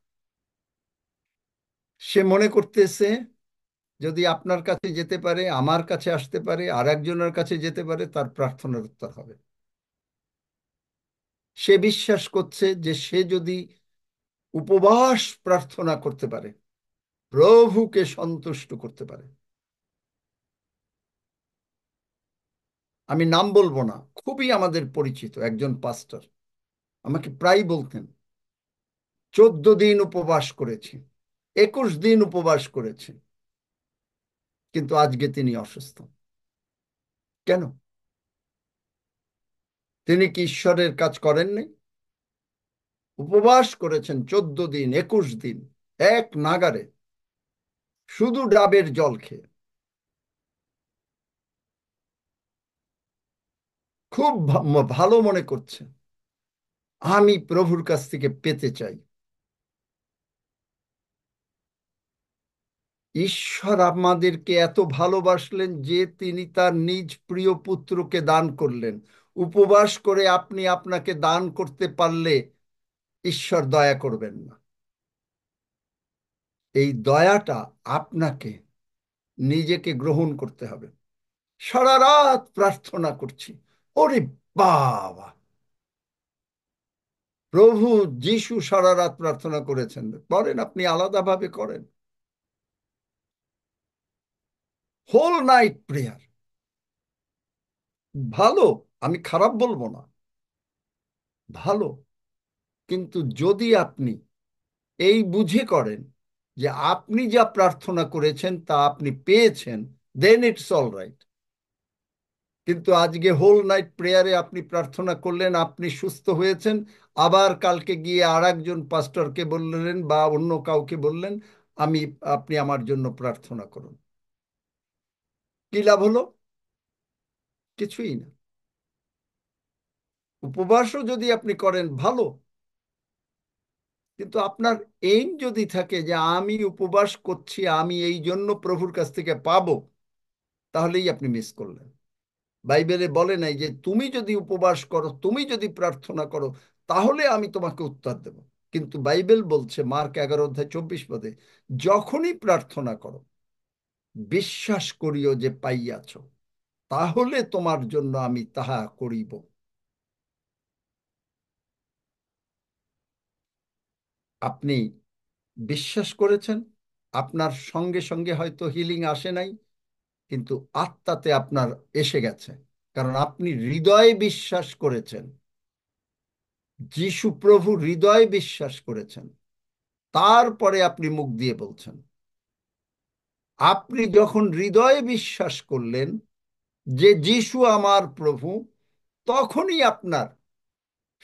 সে মনে করতেছে যদি আপনার কাছে যেতে পারে, আমার কাছে আসতে পারে, আর একজনের কাছে যেতে পারে, তার প্রার্থনার উত্তর হবে। সে বিশ্বাস করছে যে সে যদি উপবাস প্রার্থনা করতে পারে, প্রভুকে সন্তুষ্ট করতে পারে। আমি নাম বলবো না, খুবই আমাদের পরিচিত একজন পাস্টর আমাকে প্রায় বলতেন 14 দিন উপবাস করেছি, 21 দিন উপবাস করেছি, কিন্তু আজকে তিনি অসুস্থ। কেন? তিনি কি ঈশ্বরের কাজ করেননি? উপবাস করেছেন 14 দিন 21 দিন এক নাগারে, শুধু ডাবের জল খেয়ে। খুব ভালো মনে করছে, আমি প্রভুর কাছ থেকে পেতে চাই। ঈশ্বর আমাদেরকে এত ভালোবাসলেন যে তিনি তার নিজ প্রিয় পুত্রকে দান করলেন। উপবাস করে আপনি আপনাকে দান করতে পারলে ঈশ্বর দয়া করবেন না। এই দয়াটা আপনাকে নিজেকে গ্রহণ করতে হবে। সারা রাত প্রার্থনা করছি, ওরে বাবা! প্রভু যিশু সারা রাত প্রার্থনা করেছেন, করেন, আপনি আলাদাভাবে করেন। হোল নাইট প্রেয়ার, ভালো, আমি খারাপ বলবো না, ভালো। কিন্তু যদি আপনি এই বুঝে করেন যে আপনি যা প্রার্থনা করেছেন তা আপনি পেয়েছেন, দেন ইটস অল রাইট। কিন্তু আজকে হোল নাইট প্রেয়ারে আপনি প্রার্থনা করলেন, আপনি সুস্থ হয়েছেন, আবার কালকে গিয়ে আর একজন পাস্টরকে বললেন বা অন্য কাউকে বললেন আমি, আপনি আমার জন্য প্রার্থনা করুন, কি লাভ হলো? কিছুই না। উপবাসও যদি আপনি করেন ভালো, কিন্তু আপনার এইম যদি থাকে যে আমি উপবাস করছি আমি এই জন্য প্রভুর কাছ থেকে পাবো, তাহলেই আপনি মিস করলেন। বাইবেলে বলে নাই যে তুমি যদি উপবাস করো, তুমি যদি প্রার্থনা করো, তাহলে আমি তোমাকে উত্তর দেব। কিন্তু বাইবেল বলছে মার্ক 11 অধ্যায় 24 পদে, যখনই প্রার্থনা করো বিশ্বাস করিও যে পাইয়াছ, তাহলে তোমার জন্য আমি তাহা করিব। আপনি বিশ্বাস করেছেন, আপনার সঙ্গে সঙ্গে হয়তো হিলিং আসে নাই, কিন্তু আত্মাতে আপনার এসে গেছে, কারণ আপনি হৃদয়ে বিশ্বাস করেছেন, যিশু প্রভু হৃদয়ে বিশ্বাস করেছেন, তারপরে আপনি মুখ দিয়ে বলছেন। আপনি যখন হৃদয়ে বিশ্বাস করলেন যে যিশু আমার প্রভু, তখনই আপনার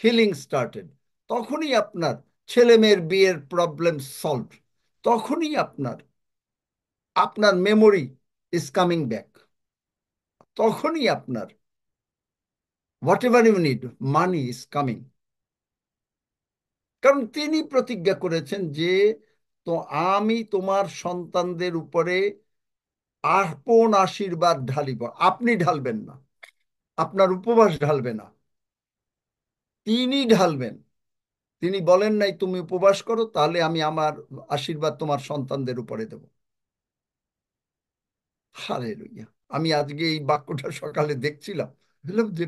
হিলিং স্টার্টেড, তখনই আপনার ছেলে মেয়ের বিয়ের প্রবলেম সলভ, তখনই আপনার আপনার মেমোরি ইজ কামিং ব্যাক, তখনই আপনার whatever you need, money is coming. কারণ তিনি প্রতিজ্ঞা করেছেন যে তো আমি তোমার সন্তানদের উপরে আপন আশীর্বাদ ঢালিব। আপনি ঢালবেন না, আপনার উপবাস ঢালবে না, তিনি ঢালবেন। তিনি বলেন নাই তুমি উপবাস করো তাহলে আমি আমার আশীর্বাদ তোমার সন্তানদের উপরে দেব। হালেলুয়া। আমি আজকে এই বাক্যটা সকালে দেখছিলাম, বললাম যে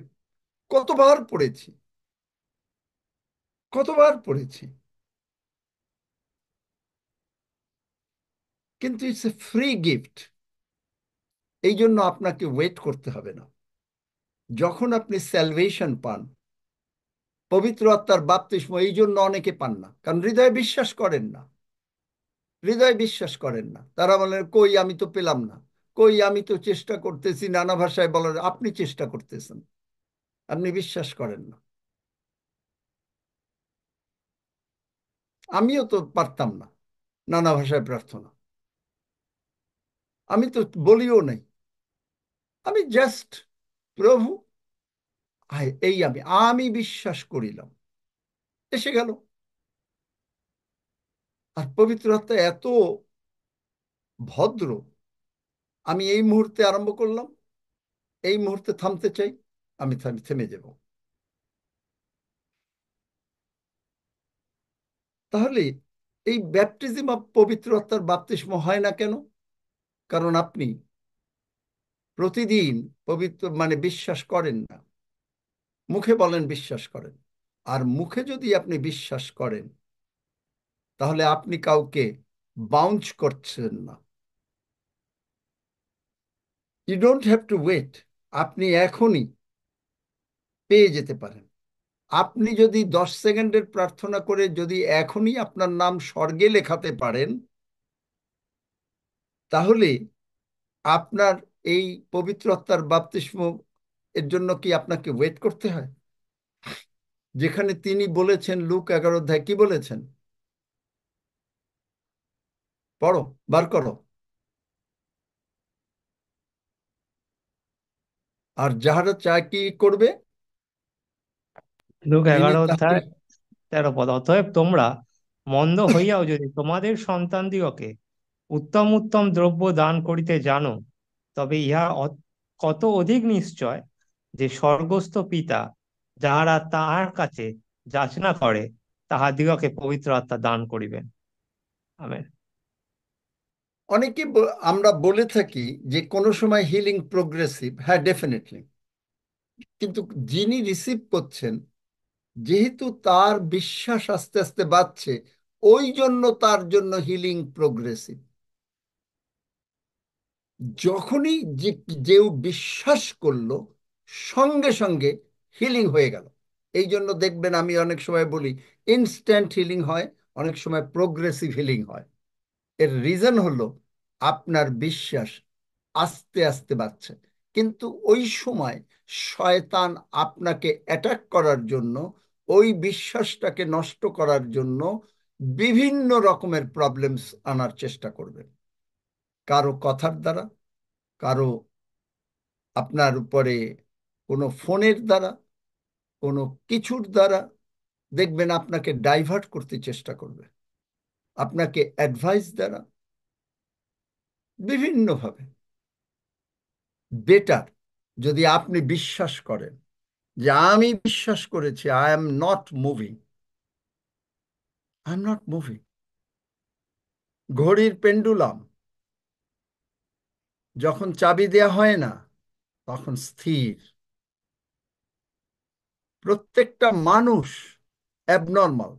কতবার পড়েছি, কতবার পড়েছি, কিন্তু ইটস এ ফ্রি গিফট। এই জন্য আপনাকে ওয়েট করতে হবে না। যখন আপনি স্যালভেশন পান, পবিত্র আত্মার বাপ্তিস্ম এই জন্য অনেকে পান না, কারণ হৃদয়ে বিশ্বাস করেন না, হৃদয়ে বিশ্বাস করেন না। তারা বলেন কই আমি তো পেলাম না, কই আমি তো চেষ্টা করতেছি, নানা ভাষায় বলেন। আপনি চেষ্টা করতেছেন, আপনি বিশ্বাস করেন না। আমিও তো পারতাম না নানা ভাষায় প্রার্থনা, আমি তো বলিও নাই। আমি জাস্ট প্রভু এই আমি আমি বিশ্বাস করিলাম, এসে গেল। আর পবিত্র আত্মা এত ভদ্র, আমি এই মুহূর্তে আরম্ভ করলাম, এই মুহূর্তে থামতে চাই, আমি থেমে যাব। তাহলে এই ব্যাপটিজম অফ পবিত্র আত্মার বাপ্তিস্ম হয় না কেন? কারণ আপনি প্রতিদিন পবিত্র মানে বিশ্বাস করেন না, মুখে বলেন বিশ্বাস করেন। আর মুখে যদি আপনি বিশ্বাস করেন, তাহলে আপনি কাউকে বাউন্স করছেন না। You don't have to wait, আপনি এখনই পেয়ে যেতে পারেন। আপনি যদি 10 সেকেন্ডের প্রার্থনা করে যদি এখনই আপনার নাম স্বর্গে লেখাতে পারেন, তাহলে আপনার এই পবিত্র আত্মার বাপ্তিস্ম এর জন্য কি আপনাকে ওয়েট করতে হয়? যেখানে তিনি বলেছেন, লুক 11 অধ্যায় কি বলেছেন? পড়ো, বার করো। আর যাহারা চায় কি করবে, লুক তিনি 11 অধ্যায় তাহাদের 13 পদ, অতএব তোমরা মন্দ হইয়াও যদি তোমাদের সন্তানদিগকে উত্তম উত্তম দ্রব্য দান করিতে জানো, তবে ইহা কত অধিক নিশ্চয় যে স্বর্গস্থ পিতা যাহারা তাহার কাছে যাচনা করে তাহাদিগকে পবিত্র আত্মা দান করিবেন। আমেন। অনেকে আমরা বলে থাকি যে কোনো সময় হিলিং প্রোগ্রেসিভ, হ্যাঁ ডেফিনেটলি। কিন্তু যিনি রিসিভ করছেন, যেহেতু তার বিশ্বাস আস্তে আস্তে বাড়ছে, ওই জন্য তার জন্য হিলিং প্রোগ্রেসিভ। যখনই যে কেউ বিশ্বাস করলো, সঙ্গে সঙ্গে হিলিং হয়ে গেল। এই জন্য দেখবেন আমি অনেক সময় বলি ইনস্ট্যান্ট হিলিং হয়, অনেক সময় প্রোগ্রেসিভ হিলিং হয়। এর রিজন হলো আপনার বিশ্বাস আস্তে আস্তে বাড়ছে, কিন্তু ওই সময় শয়তান আপনাকে অ্যাটাক করার জন্য, ওই বিশ্বাসটাকে নষ্ট করার জন্য বিভিন্ন রকমের প্রবলেমস আনার চেষ্টা করবে। কারো কথার দ্বারা, কারো আপনার উপরে কোনো ফোনের দ্বারা, কোনো কিছুর দ্বারা দেখবেন আপনাকে ডাইভার্ট করতে চেষ্টা করবে, আপনাকে অ্যাডভাইস দ্বারা বিভিন্নভাবে। বেটার যদি আপনি বিশ্বাস করেন যে আমি বিশ্বাস করেছি, আই এম নট মুভিং। ঘড়ির পেন্ডুলাম যখন চাবি দেয়া হয় না তখন স্থির। প্রত্যেকটা মানুষ অ্যাবনর্মাল,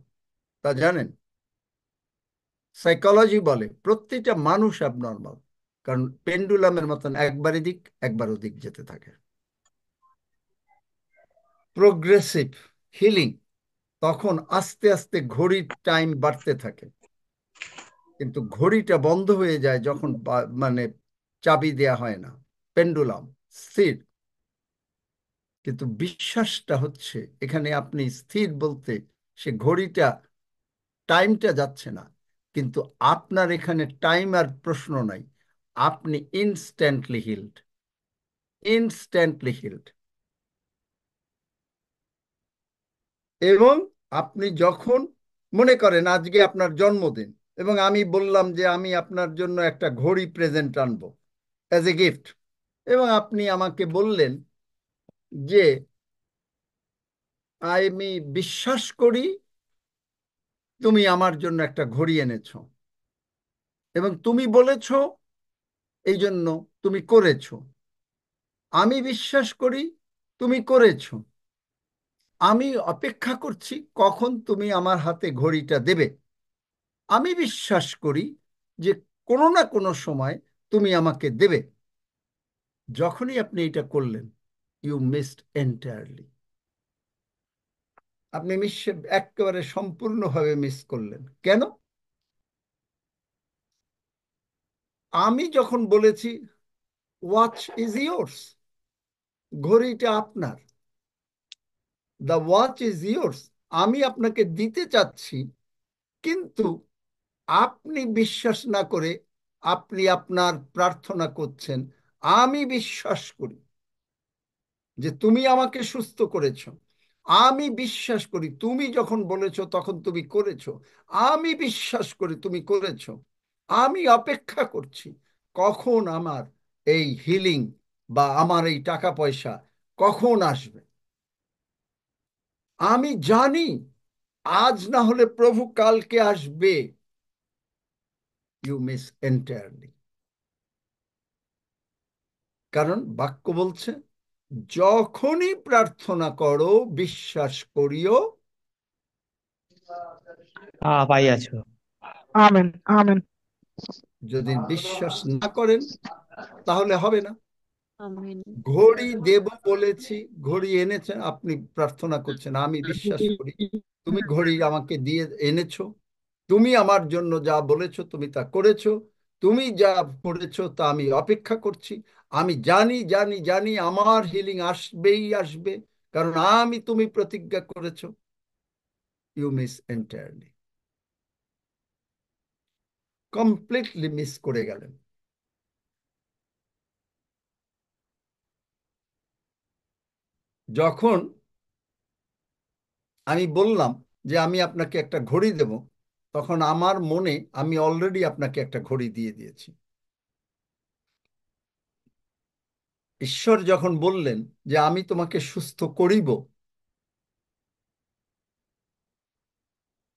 তা জানেন? সাইকোলজি বলে প্রত্যেকটা মানুষ অ্যাবনর্মাল, কারণ পেন্ডুলামের মতন একবার এদিক একবার ওদিক যেতে থাকে। প্রোগ্রেসিভ হিলিং তখন আস্তে আস্তে ঘড়ির টাইম বাড়তে থাকে, কিন্তু ঘড়িটা বন্ধ হয়ে যায় যখন মানে চাবি দেয়া হয় না, পেন্ডুলাম স্থির। কিন্তু বিশ্বাসটা হচ্ছে এখানে আপনি স্থির বলতে সে ঘড়িটা টাইমটা যাচ্ছে না, কিন্তু আপনার এখানে টাইম আর প্রশ্ন নাই, আপনি ইনস্ট্যান্টলি হিলড, ইনস্ট্যান্টলি হিলড। এবং আপনি যখন মনে করেন আজকে আপনার জন্মদিন, এবং আমি বললাম যে আমি আপনার জন্য একটা ঘড়ি প্রেজেন্ট আনবো অ্যাজ এ গিফট, এবং আপনি আমাকে বললেন যে আমি বিশ্বাস করি তুমি আমার জন্য একটা ঘড়ি এনেছো, এবং তুমি বলেছো এই জন্য তুমি করেছো। আমি বিশ্বাস করি তুমি করেছো, আমি অপেক্ষা করছি কখন তুমি আমার হাতে ঘড়িটা দেবে। আমি বিশ্বাস করি যে কোনো না কোনো সময় তুমি আমাকে দেবে। যখনই আপনি এটা করলেন, ইউ মিসড এন্টায়ারলি। আপনি একেবারে সম্পূর্ণভাবে মিস করলেন। কেন? আমি যখন বলেছি ওয়াচ ইজ ইয়োর্স, ঘড়িটা আপনার, দ্য ওয়াচ ইজ ইয়োর্স, আমি আপনাকে দিতে চাচ্ছি, কিন্তু আপনি বিশ্বাস না করে আপনি আপনার প্রার্থনা করছেন। আমি বিশ্বাস করি যে তুমি আমাকে সুস্থ করেছো, আমি বিশ্বাস করি তুমি যখন বলেছো তখন তুমি করেছো, আমি বিশ্বাস করি তুমি করেছো। আমি অপেক্ষা করছি কখন আমার এই হিলিং বা আমার এই টাকা পয়সা কখন আসবে। আমি জানি আজ না হলে প্রভু কালকে আসবে। You miss entirely. কারণ বাক্য বলছে যখনই প্রার্থনা করো বিশ্বাস করিও। পাইয়াছো। Amen amen. যদি বিশ্বাস না করেন তাহলে হবে না। আমেন। ঘড়ি দেব বলেছি, ঘড়ি এনেছেন, আপনি প্রার্থনা করছেন আমি বিশ্বাস করি তুমি ঘড়ি আমাকে দিয়ে এনেছো, তুমি আমার জন্য যা বলেছো তুমি তা করেছো, তুমি যা করেছো তা আমি অপেক্ষা করছি। আমি জানি জানি জানি আমার হিলিং আসবেই আসবে, কারণ তুমি প্রতিজ্ঞা করেছো। You miss entirely, completely miss করে গেলেন। যখন আমি বললাম যে আমি আপনাকে একটা ঘড়ি দেব, তখন আমার মনে আমি অলরেডি আপনাকে একটা ঘড়ি দিয়ে দিয়েছি। ঈশ্বর যখন বললেন যে আমি তোমাকে সুস্থ করিব,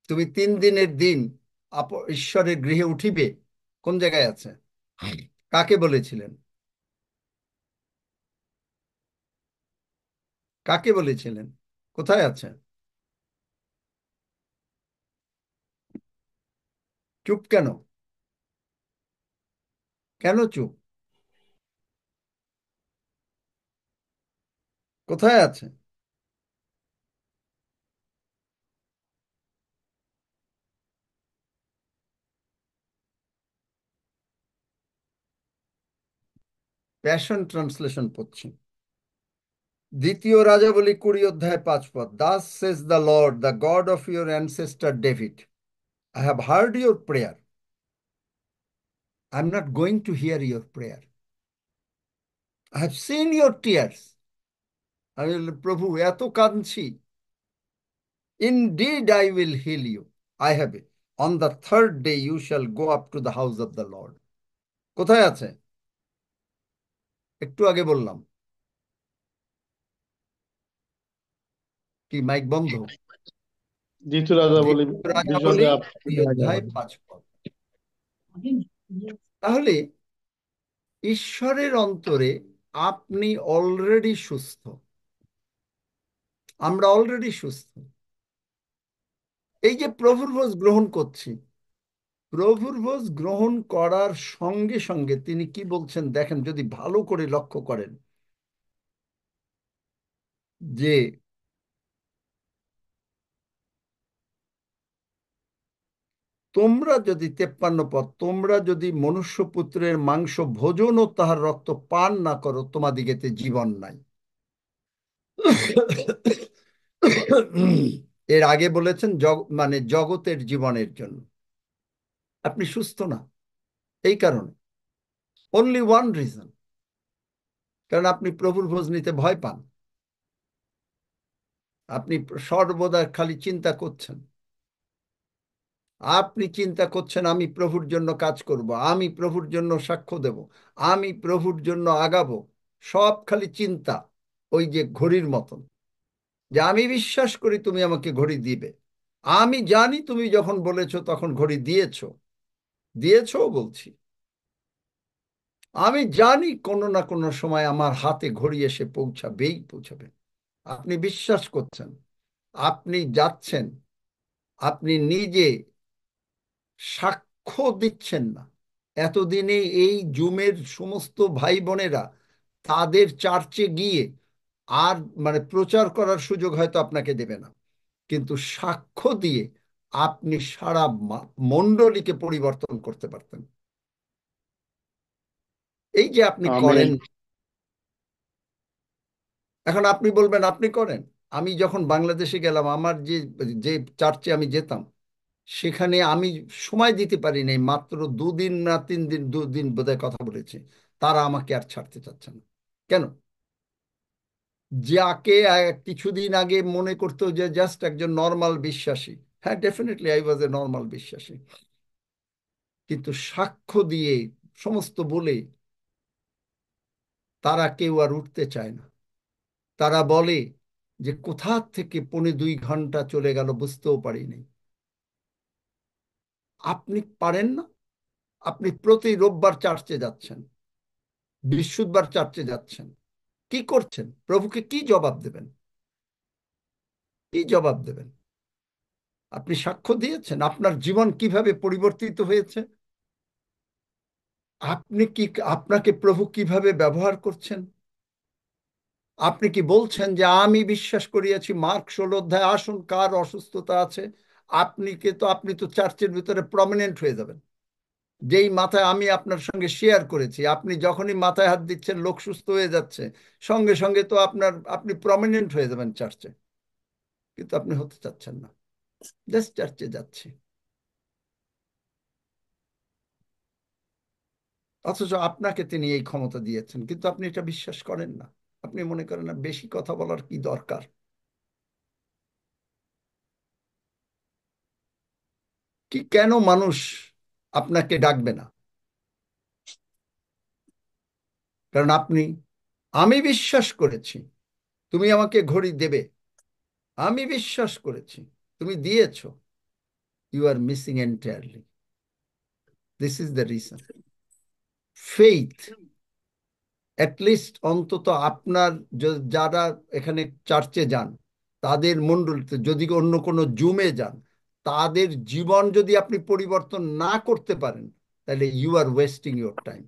তুমি 3 দিনের দিন ঈশ্বরের গৃহে উঠিবে, কোন জায়গায় আছে? কাকে বলেছিলেন? কাকে বলেছিলেন? কোথায় আছে? চুপ কেন? কেন চুপ? কোথায় আছে? প্যাশন ট্রান্সলেশন পড়ছি। দ্বিতীয় রাজাবলী 20 অধ্যায় 5 পদ। Thus says the Lord, the God of your ancestor David, I have heard your prayer. I'm not going to hear your prayer. I have seen your tears. আমি বললাম, প্রভু এত কাঁদছি, indeed I will heal you. I have it. On the third day you shall go up to the house of the Lord. কোথায় আছে? একটু আগে বললাম। কি মাইক বন্ধ? দ্বিতীয় রাজাবলী দ্বিতীয় রাজাবলী বিশদে 2 অধ্যায় 5 পদ। তাহলে ঈশ্বরের অন্তরে আপনি অলরেডি সুস্থ, আমরা অলরেডি সুস্থ। এই যে প্রভুর ভোজ গ্রহণ করছি, প্রভুর ভোজ গ্রহণ করার সঙ্গে সঙ্গে তিনি কি বলছেন দেখেন, যদি ভালো করে লক্ষ্য করেন, যে তোমরা যদি 53 পদ, তোমরা যদি মনুষ্যপুত্রের মাংস ভোজন ও তাহার রক্ত পান না করো, তোমাদিগেতে জীবন নাই। এর আগে বলেছেন মানে জগতের জীবনের জন্য। আপনি সুস্থ না এই কারণে, অনলি ওয়ান রিজন, কারণ আপনি প্রভুর ভোজ নিতে ভয় পান। আপনি সর্বদা খালি চিন্তা করছেন, আপনি চিন্তা করছেন আমি প্রভুর জন্য কাজ করব, আমি প্রভুর জন্য সাক্ষ্য দেব, আমি প্রভুর জন্য আগাবো। সব খালি চিন্তা, ওই যে ঘড়ির মতন, যে আমি বিশ্বাস করি তুমি আমাকে ঘড়ি দিবে, আমি জানি তুমি যখন বলেছো তখন ঘড়ি দিয়েছো, দিয়েছো বলছি, আমি জানি কোনো না কোনো সময় আমার হাতে ঘড়ি এসে পৌঁছাবেই পৌঁছাবে। আপনি বিশ্বাস করছেন, আপনি যাচ্ছেন, আপনি নিজে সাক্ষ্য দিচ্ছেন না। এতদিনে এই জুমের সমস্ত ভাই বোনেরা তাদের চার্চে গিয়ে আর মানে প্রচার করার সুযোগ হয়তো আপনাকে দেবে না, কিন্তু সাক্ষ্য দিয়ে আপনি সারা মণ্ডলীকে পরিবর্তন করতে পারতেন। এই যে আপনি আমেন। করেন, এখন আপনি বলবেন আপনি করেন। আমি যখন বাংলাদেশে গেলাম, আমার যে যে চার্চে আমি যেতাম, সেখানে আমি সময় দিতে পারি নাই, মাত্র 2 দিন না 3 দিন, 2 দিন বোধহয় কথা বলেছি, তারা আমাকে আর ছাড়তে চাচ্ছে না। কেন? যাকে কিছুদিন আগে মনে করতো যে জাস্ট একজন নর্মাল বিশ্বাসী, হ্যাঁ definitely I was A normal বিশ্বাসী, কিন্তু সাক্ষ্য দিয়ে সমস্ত বলে তারা কেউ আর উঠতে চায় না। তারা বলে যে কোথা থেকে 2.25 ঘন্টা চলে গেল বুঝতেও পারিনি। আপনি পারেন না? আপনি প্রতি রোববার চার্চে যাচ্ছেন, বৃহস্পতিবার চার্চে যাচ্ছেন, কি করছেন? প্রভুকে কি জবাব দেবেন? কি জবাব দেবেন? আপনি সাক্ষ্য দিয়েছেন আপনার জীবন কিভাবে পরিবর্তিত হয়েছে? আপনি কি, আপনাকে প্রভু কিভাবে ব্যবহার করছেন? আপনি কি বলছেন যে আমি বিশ্বাস করিয়াছি, মার্ক 16 অধ্যায়, আসুন কার অসুস্থতা আছে? আপনি তো চার্চের ভিতরে প্রমিনেন্ট হয়ে যাবেন। যেই মাথায় আমি আপনার সঙ্গে শেয়ার করেছি, আপনি যখনই মাথায় হাত দিচ্ছেন লোক সুস্থ হয়ে যাচ্ছে, সঙ্গে সঙ্গে তো আপনি প্রমিনেন্ট হয়ে যাবেন চার্চে। কিন্তু আপনি হতে চাচ্ছেন না, জাস্ট চার্চে যাচ্ছে। অথচ আপনাকে তিনি এই ক্ষমতা দিয়েছেন, কিন্তু আপনি এটা বিশ্বাস করেন না। আপনি মনে করেন না বেশি কথা বলার কি দরকার? কি কেন মানুষ আপনাকে ডাকবে না? কারণ আমি বিশ্বাস করেছি তুমি আমাকে ঘড়ি দেবে, আমি বিশ্বাস করেছি তুমি দিয়েছো। You are missing entirely. This is the reason. Faith, at least অন্তত আপনার যারা এখানে চার্চে যান, তাদের মণ্ডলীতে, যদি অন্য কোনো জুমে যান, তাদের জীবন যদি আপনি পরিবর্তন না করতে পারেন, তাহলে you are wasting your time.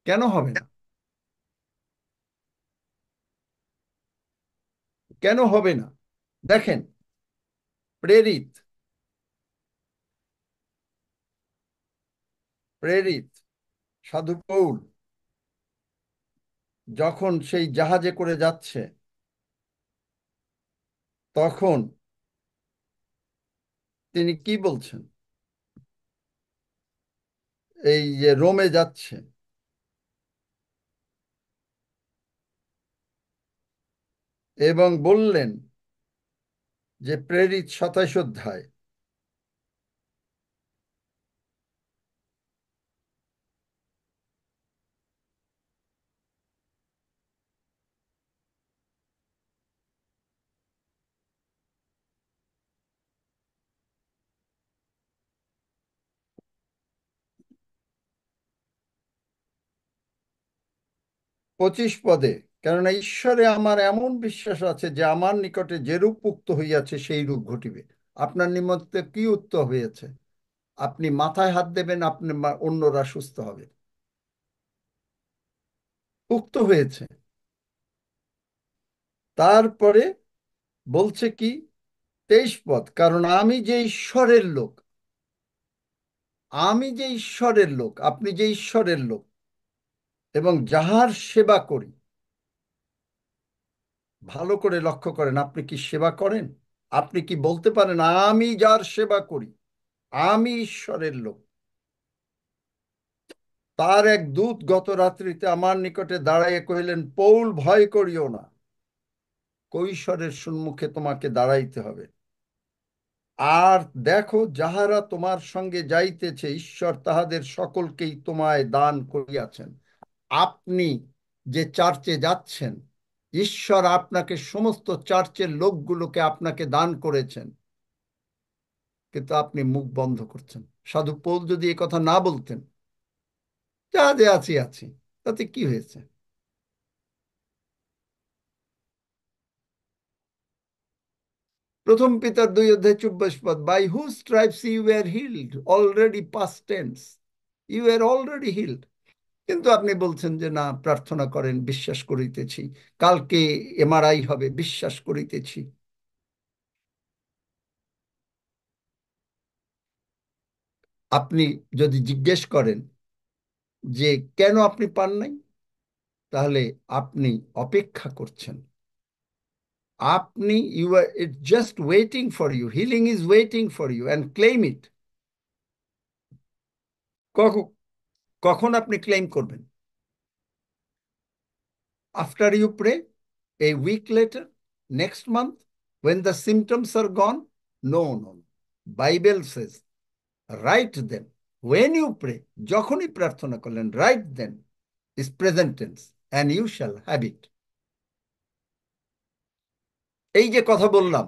কেন হবে না? কেন হবে না? দেখেন, প্রেরিত প্রেরিত সাধু পৌল যখন সেই জাহাজে করে যাচ্ছে, তখন তিনি কি বলছেন? এই যে রোমে যাচ্ছে, এবং বললেন যে প্রেরিত 27 অধ্যায়, পঁচিশ পদে, কেননা ঈশ্বরে আমার এমন বিশ্বাস আছে যে আমার নিকটে যেরূপ উক্ত হইয়াছে সেই রূপ ঘটিবে। আপনার নিমিত্তে কি উক্ত হয়েছে? আপনি মাথায় হাত দেবেন, আপনি অন্যরা সুস্থ হবে, উক্ত হয়েছে। তারপরে বলছে কি, 23 পদ, কারণ আমি যে ঈশ্বরের লোক, আমি যে ঈশ্বরের লোক, আপনি যে ঈশ্বরের লোক, এবং যাহার সেবা করি। ভালো করে লক্ষ্য করেন, আপনি কি সেবা করেন? আপনি কি বলতে পারেন আমি যার সেবা করি, আমি ঈশ্বরের লোক? তার এক দূত গত রাত্রিতে আমার নিকটে দাঁড়াইয়া কহিলেন, পৌল, ভয় করিও না, কৈশোরের সম্মুখে তোমাকে দাঁড়াইতে হবে। আর দেখো, যাহারা তোমার সঙ্গে যাইতেছে, ঈশ্বর তাহাদের সকলকেই তোমায় দান করিয়াছেন। আপনি যে চার্চে যাচ্ছেন, ঈশ্বর আপনাকে সমস্ত চার্চের লোকগুলোকে আপনাকে দান করেছেন, কিন্তু আপনি মুখ বন্ধ করছেন। সাধু পৌল যদি এ কথা না বলতেন, যা যে আছি আছি, তাতে কি হয়েছে? প্রথম পিতার 2 অধ্যায় 24 পদ, by who stripes you were healed, already past tense, you are already healed. কিন্তু আপনি বলছেন যে না, প্রার্থনা করেন, বিশ্বাস করিতেছি, কালকে এমআরআই হবে, বিশ্বাস করিতেছি। আপনি যদি জিজ্ঞেস করেন যে কেন আপনি পান নাই, তাহলে আপনি অপেক্ষা করছেন। আপনি, you are, it's just waiting for you, healing is waiting for you, and claim it. কখন কখন আপনি ক্লেম করবেন? After you pray, a week later, next month, when the symptoms are gone? No, no. Bible says, write them. When you pray, যখনই প্রার্থনা করলেন, write them is present tense, and you shall have it. এই যে কথা বললাম,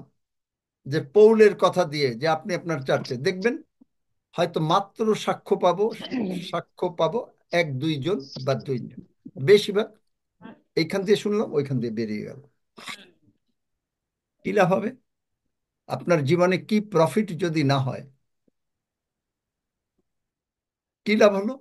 যে পৌলের কথা দিয়ে, যে আপনি আপনার চার্চে দেখবেন, হয়তো মাত্র সাক্ষ্য পাবো 1-2 জন বা 2 জন, বেশিরভাগ এইখান দিয়ে শুনলাম, ওইখান দিয়ে বেরিয়ে গেল। কি লাভ হবে? আপনার জীবনে কি প্রফিট যদি না হয়, কি লাভ হলো?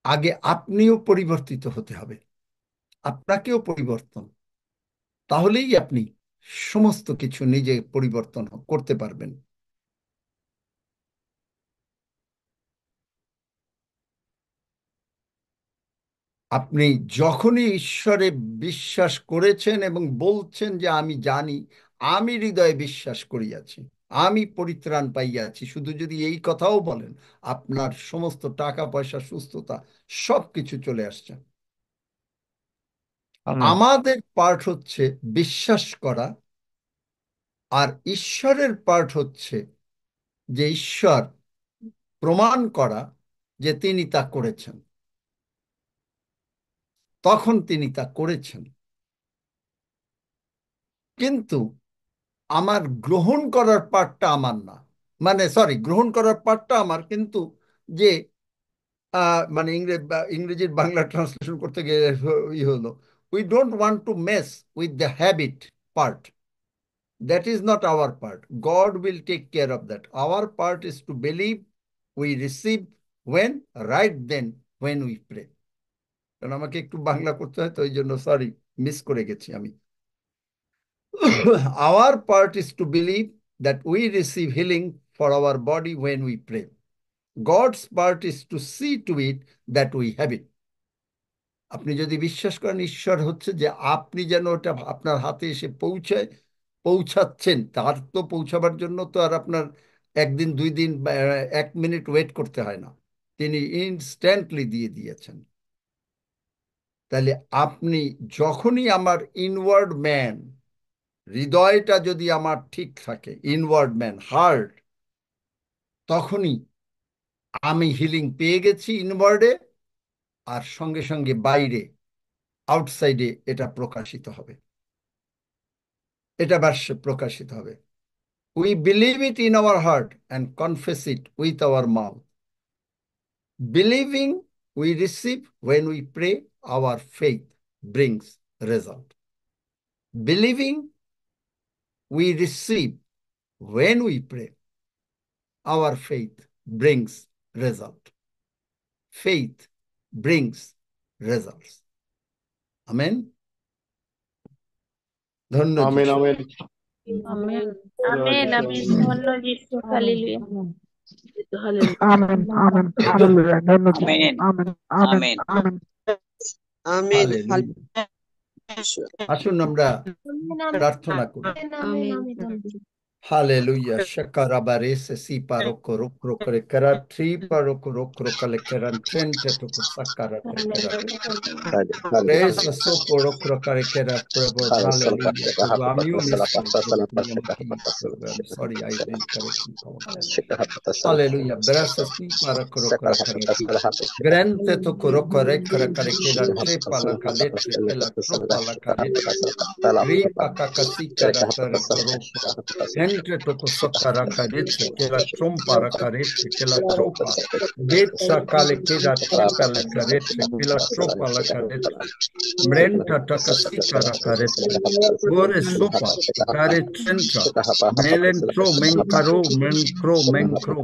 আগে আপনিও পরিবর্তিত হতে হবে, আপনাকেও পরিবর্তন, তাহলেই আপনি সমস্ত কিছু নিজে পরিবর্তন করতে পারবেন। আপনি যখনই ঈশ্বরে বিশ্বাস করেছেন এবং বলছেন যে আমি জানি, আমি হৃদয়ে বিশ্বাস করিয়াছি, আমি পরিত্রাণ পাইয়াছি, শুধু যদি এই কথাও বলেন, আপনার সমস্ত টাকা পয়সা, সুস্থতা, সবকিছু চলে আসছে। আমেন। আমাদের পার্ট হচ্ছে বিশ্বাস করা, আর ঈশ্বরের পার্ট হচ্ছে যে ঈশ্বর প্রমাণ করা যে তিনি তা করেছেন। তখন তিনি তা করেছেন, কিন্তু আমার গ্রহণ করার পার্টটা আমার না। মানে সরি, গ্রহণ করার পার্টটা আমার, কিন্তু যে মানে ইংরেজির বাংলা ট্রান্সলেশন করতে গিয়ে হলো, we don't want to mess with the habit part. That is not our part. God will take care of that. Our part is to believe, we receive, when? Right then, when we pray. কারণ আমাকে একটু বাংলা করতে হয়, তো ওই জন্য সরি, মিস করে গেছি আমি। Our part is to believe that we receive healing for our body when we pray. God's part is to see to it that we have it. আপনি যদি বিশ্বাস করেন ঈশ্বর হচ্ছে যে আপনি যেন ওটা আপনার হাতে এসে পৌঁছাচ্ছেন, তার তো পৌঁছাবার জন্য তো আর আপনার একদিন 2 দিন বা 1 মিনিট ওয়েট করতে হয় না, তিনি ইনস্ট্যান্টলি দিয়ে দিয়েছেন। তাহলে আপনি যখনই আমার ইনওয়ার্ড ম্যান, হৃদয়টা যদি আমার ঠিক থাকে, ইনওয়ার্ড ম্যান হার্ট, তখনই আমি হিলিং পেয়ে গেছি ইনওয়ার্ডে, আর সঙ্গে সঙ্গে বাইরে আউটসাইডে এটা প্রকাশিত হবে, এটা বার্ষে প্রকাশিত হবে। We believe it in our heart and confess it with our mouth. Believing we receive when we pray, our faith brings result. Believing we receive when we pray, our faith brings result. Faith brings results. Amen. ধন্যবাদ। আমেন আমেন আমেন জয় আমেন যিশু। আমেন ধন্য যিশু hallelujah hallelujah Amen. Amen. Hallelujah. ধন্য যিশু। Amen. Amen. Amen. Amen. Amen. Hallelujah. আসুন আমরা প্রার্থনা করি। Amen Hallelujah. Shakarabarese si paroko rokro kare kara tri paroko rokro kale karan trente toko sakara kara. Resa so porokro kare kara prabhu. Hallelujah. Prabhu আমিও মিস করেছি, তুমি আমাকে ই করবে। I'm sorry, I didn't correction. Hallelujah. Brasa si paroko rokro kare ki. Grande toko rokro kare kare kara tre pala kale tre pela tro pala kale tre. Ripa kakasi kara kare koropa. Entre toko sokara karetsa kela trompa ra karetsa kela tropa betsa kale kela tropa la karetsa kela tropa la karetsa mrenta takasika ra karetsa gore sopa kare centra melentro menkro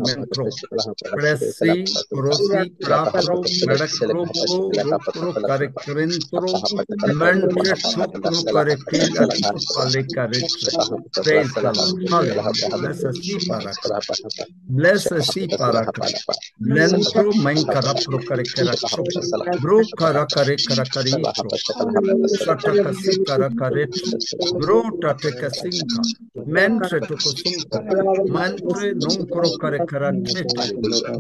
presi prosi prapro medakro po rokro kare krentro mentre chokro kare kela tropa le karetsa. Praise the Lord. Hallelujah. Bless us, see paraka. Bless us, see paraka. Lentro mankara prokarekara tropa. Bro karakare karakaritro. Sataka sikarakaretro. Bro tateka sinka. Mentre tokosunko. Mantre non krokare karatetre.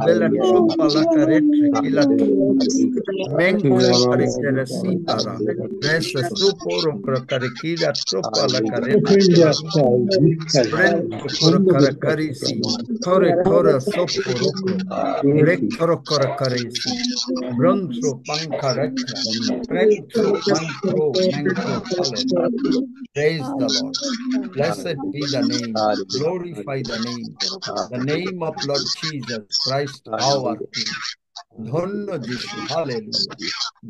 Bella tropa la karetre. Kila menkre karekara sitara. Bless us, suporo krakarekira tropa la karetre. Brento karakarisi, kore soporokro, brek karakarisi, bronzo pankaraka, brento mankro, hallelujah. Praise the Lord. Blessed be the name, glorify the name of Lord Jesus Christ, our King. ধন্য যিশু, হালেলুয়া।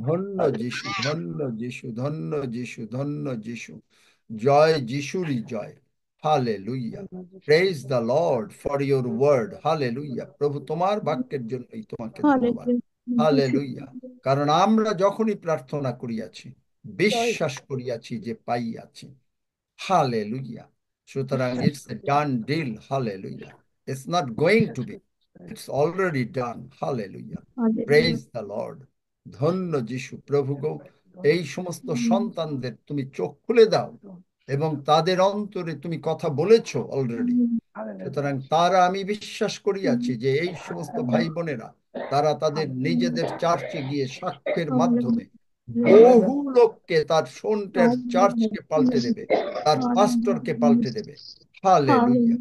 ধন্য যিশু, ধন্য যিশু, ধন্য যিশু, ধন্য যিশু। জয় যিশুরই জয়। Hallelujah. Praise the lord for your word. Hallelujah. প্রভু তোমার বাক্যের জন্যই তোমাকে ধন্যবাদ। হালেলুয়া। কারণ আমরা যখনই প্রার্থনা করিয়াছি, বিশ্বাস করিয়াছি যে পাইয়াছি। হালেলুয়া। সুতরাং it's a done deal. Hallelujah. It's not going to be, it's already done. Hallelujah. Praise the Lord. ধন্য যিশু। প্রভু গো, এই সমস্ত সন্তানদের তুমি চোখ খুলে দাও এবং তাদের অন্তরে তুমি কথা বলেছো অলরেডি। সুতরাং তারা, আমি বিশ্বাস করিয়াছি যে এই সমস্ত ভাই বোনেরা, তারা তাদের নিজেদের চার্চে গিয়ে সাক্ষ্যের মাধ্যমে বহু লোককে, তার সন্টের চার্চকে পাল্টে দেবে, তার পাস্টরকে পাল্টে দেবে। হালেলুয়া।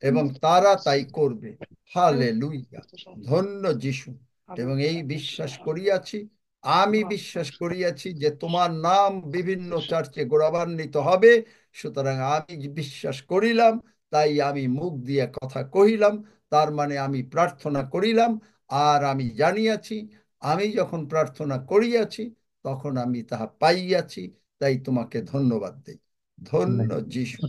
এবং তারা তাই করবে। হালেলুয়া। ধন্য যিশু। এবং এই বিশ্বাস করিয়াছি, আমি বিশ্বাস করিয়াছি যে তোমার নাম বিভিন্ন চার্চে গৌরবান্বিত হবে। সুতরাং আমি বিশ্বাস করিলাম, তাই আমি মুখ দিয়ে কথা কহিলাম। তার মানে আমি প্রার্থনা করিলাম, আর আমি জানিয়াছি আমি যখন প্রার্থনা করিয়াছি তখন আমি তাহা পাইয়াছি। তাই তোমাকে ধন্যবাদ দেই। ধন্য যিশু।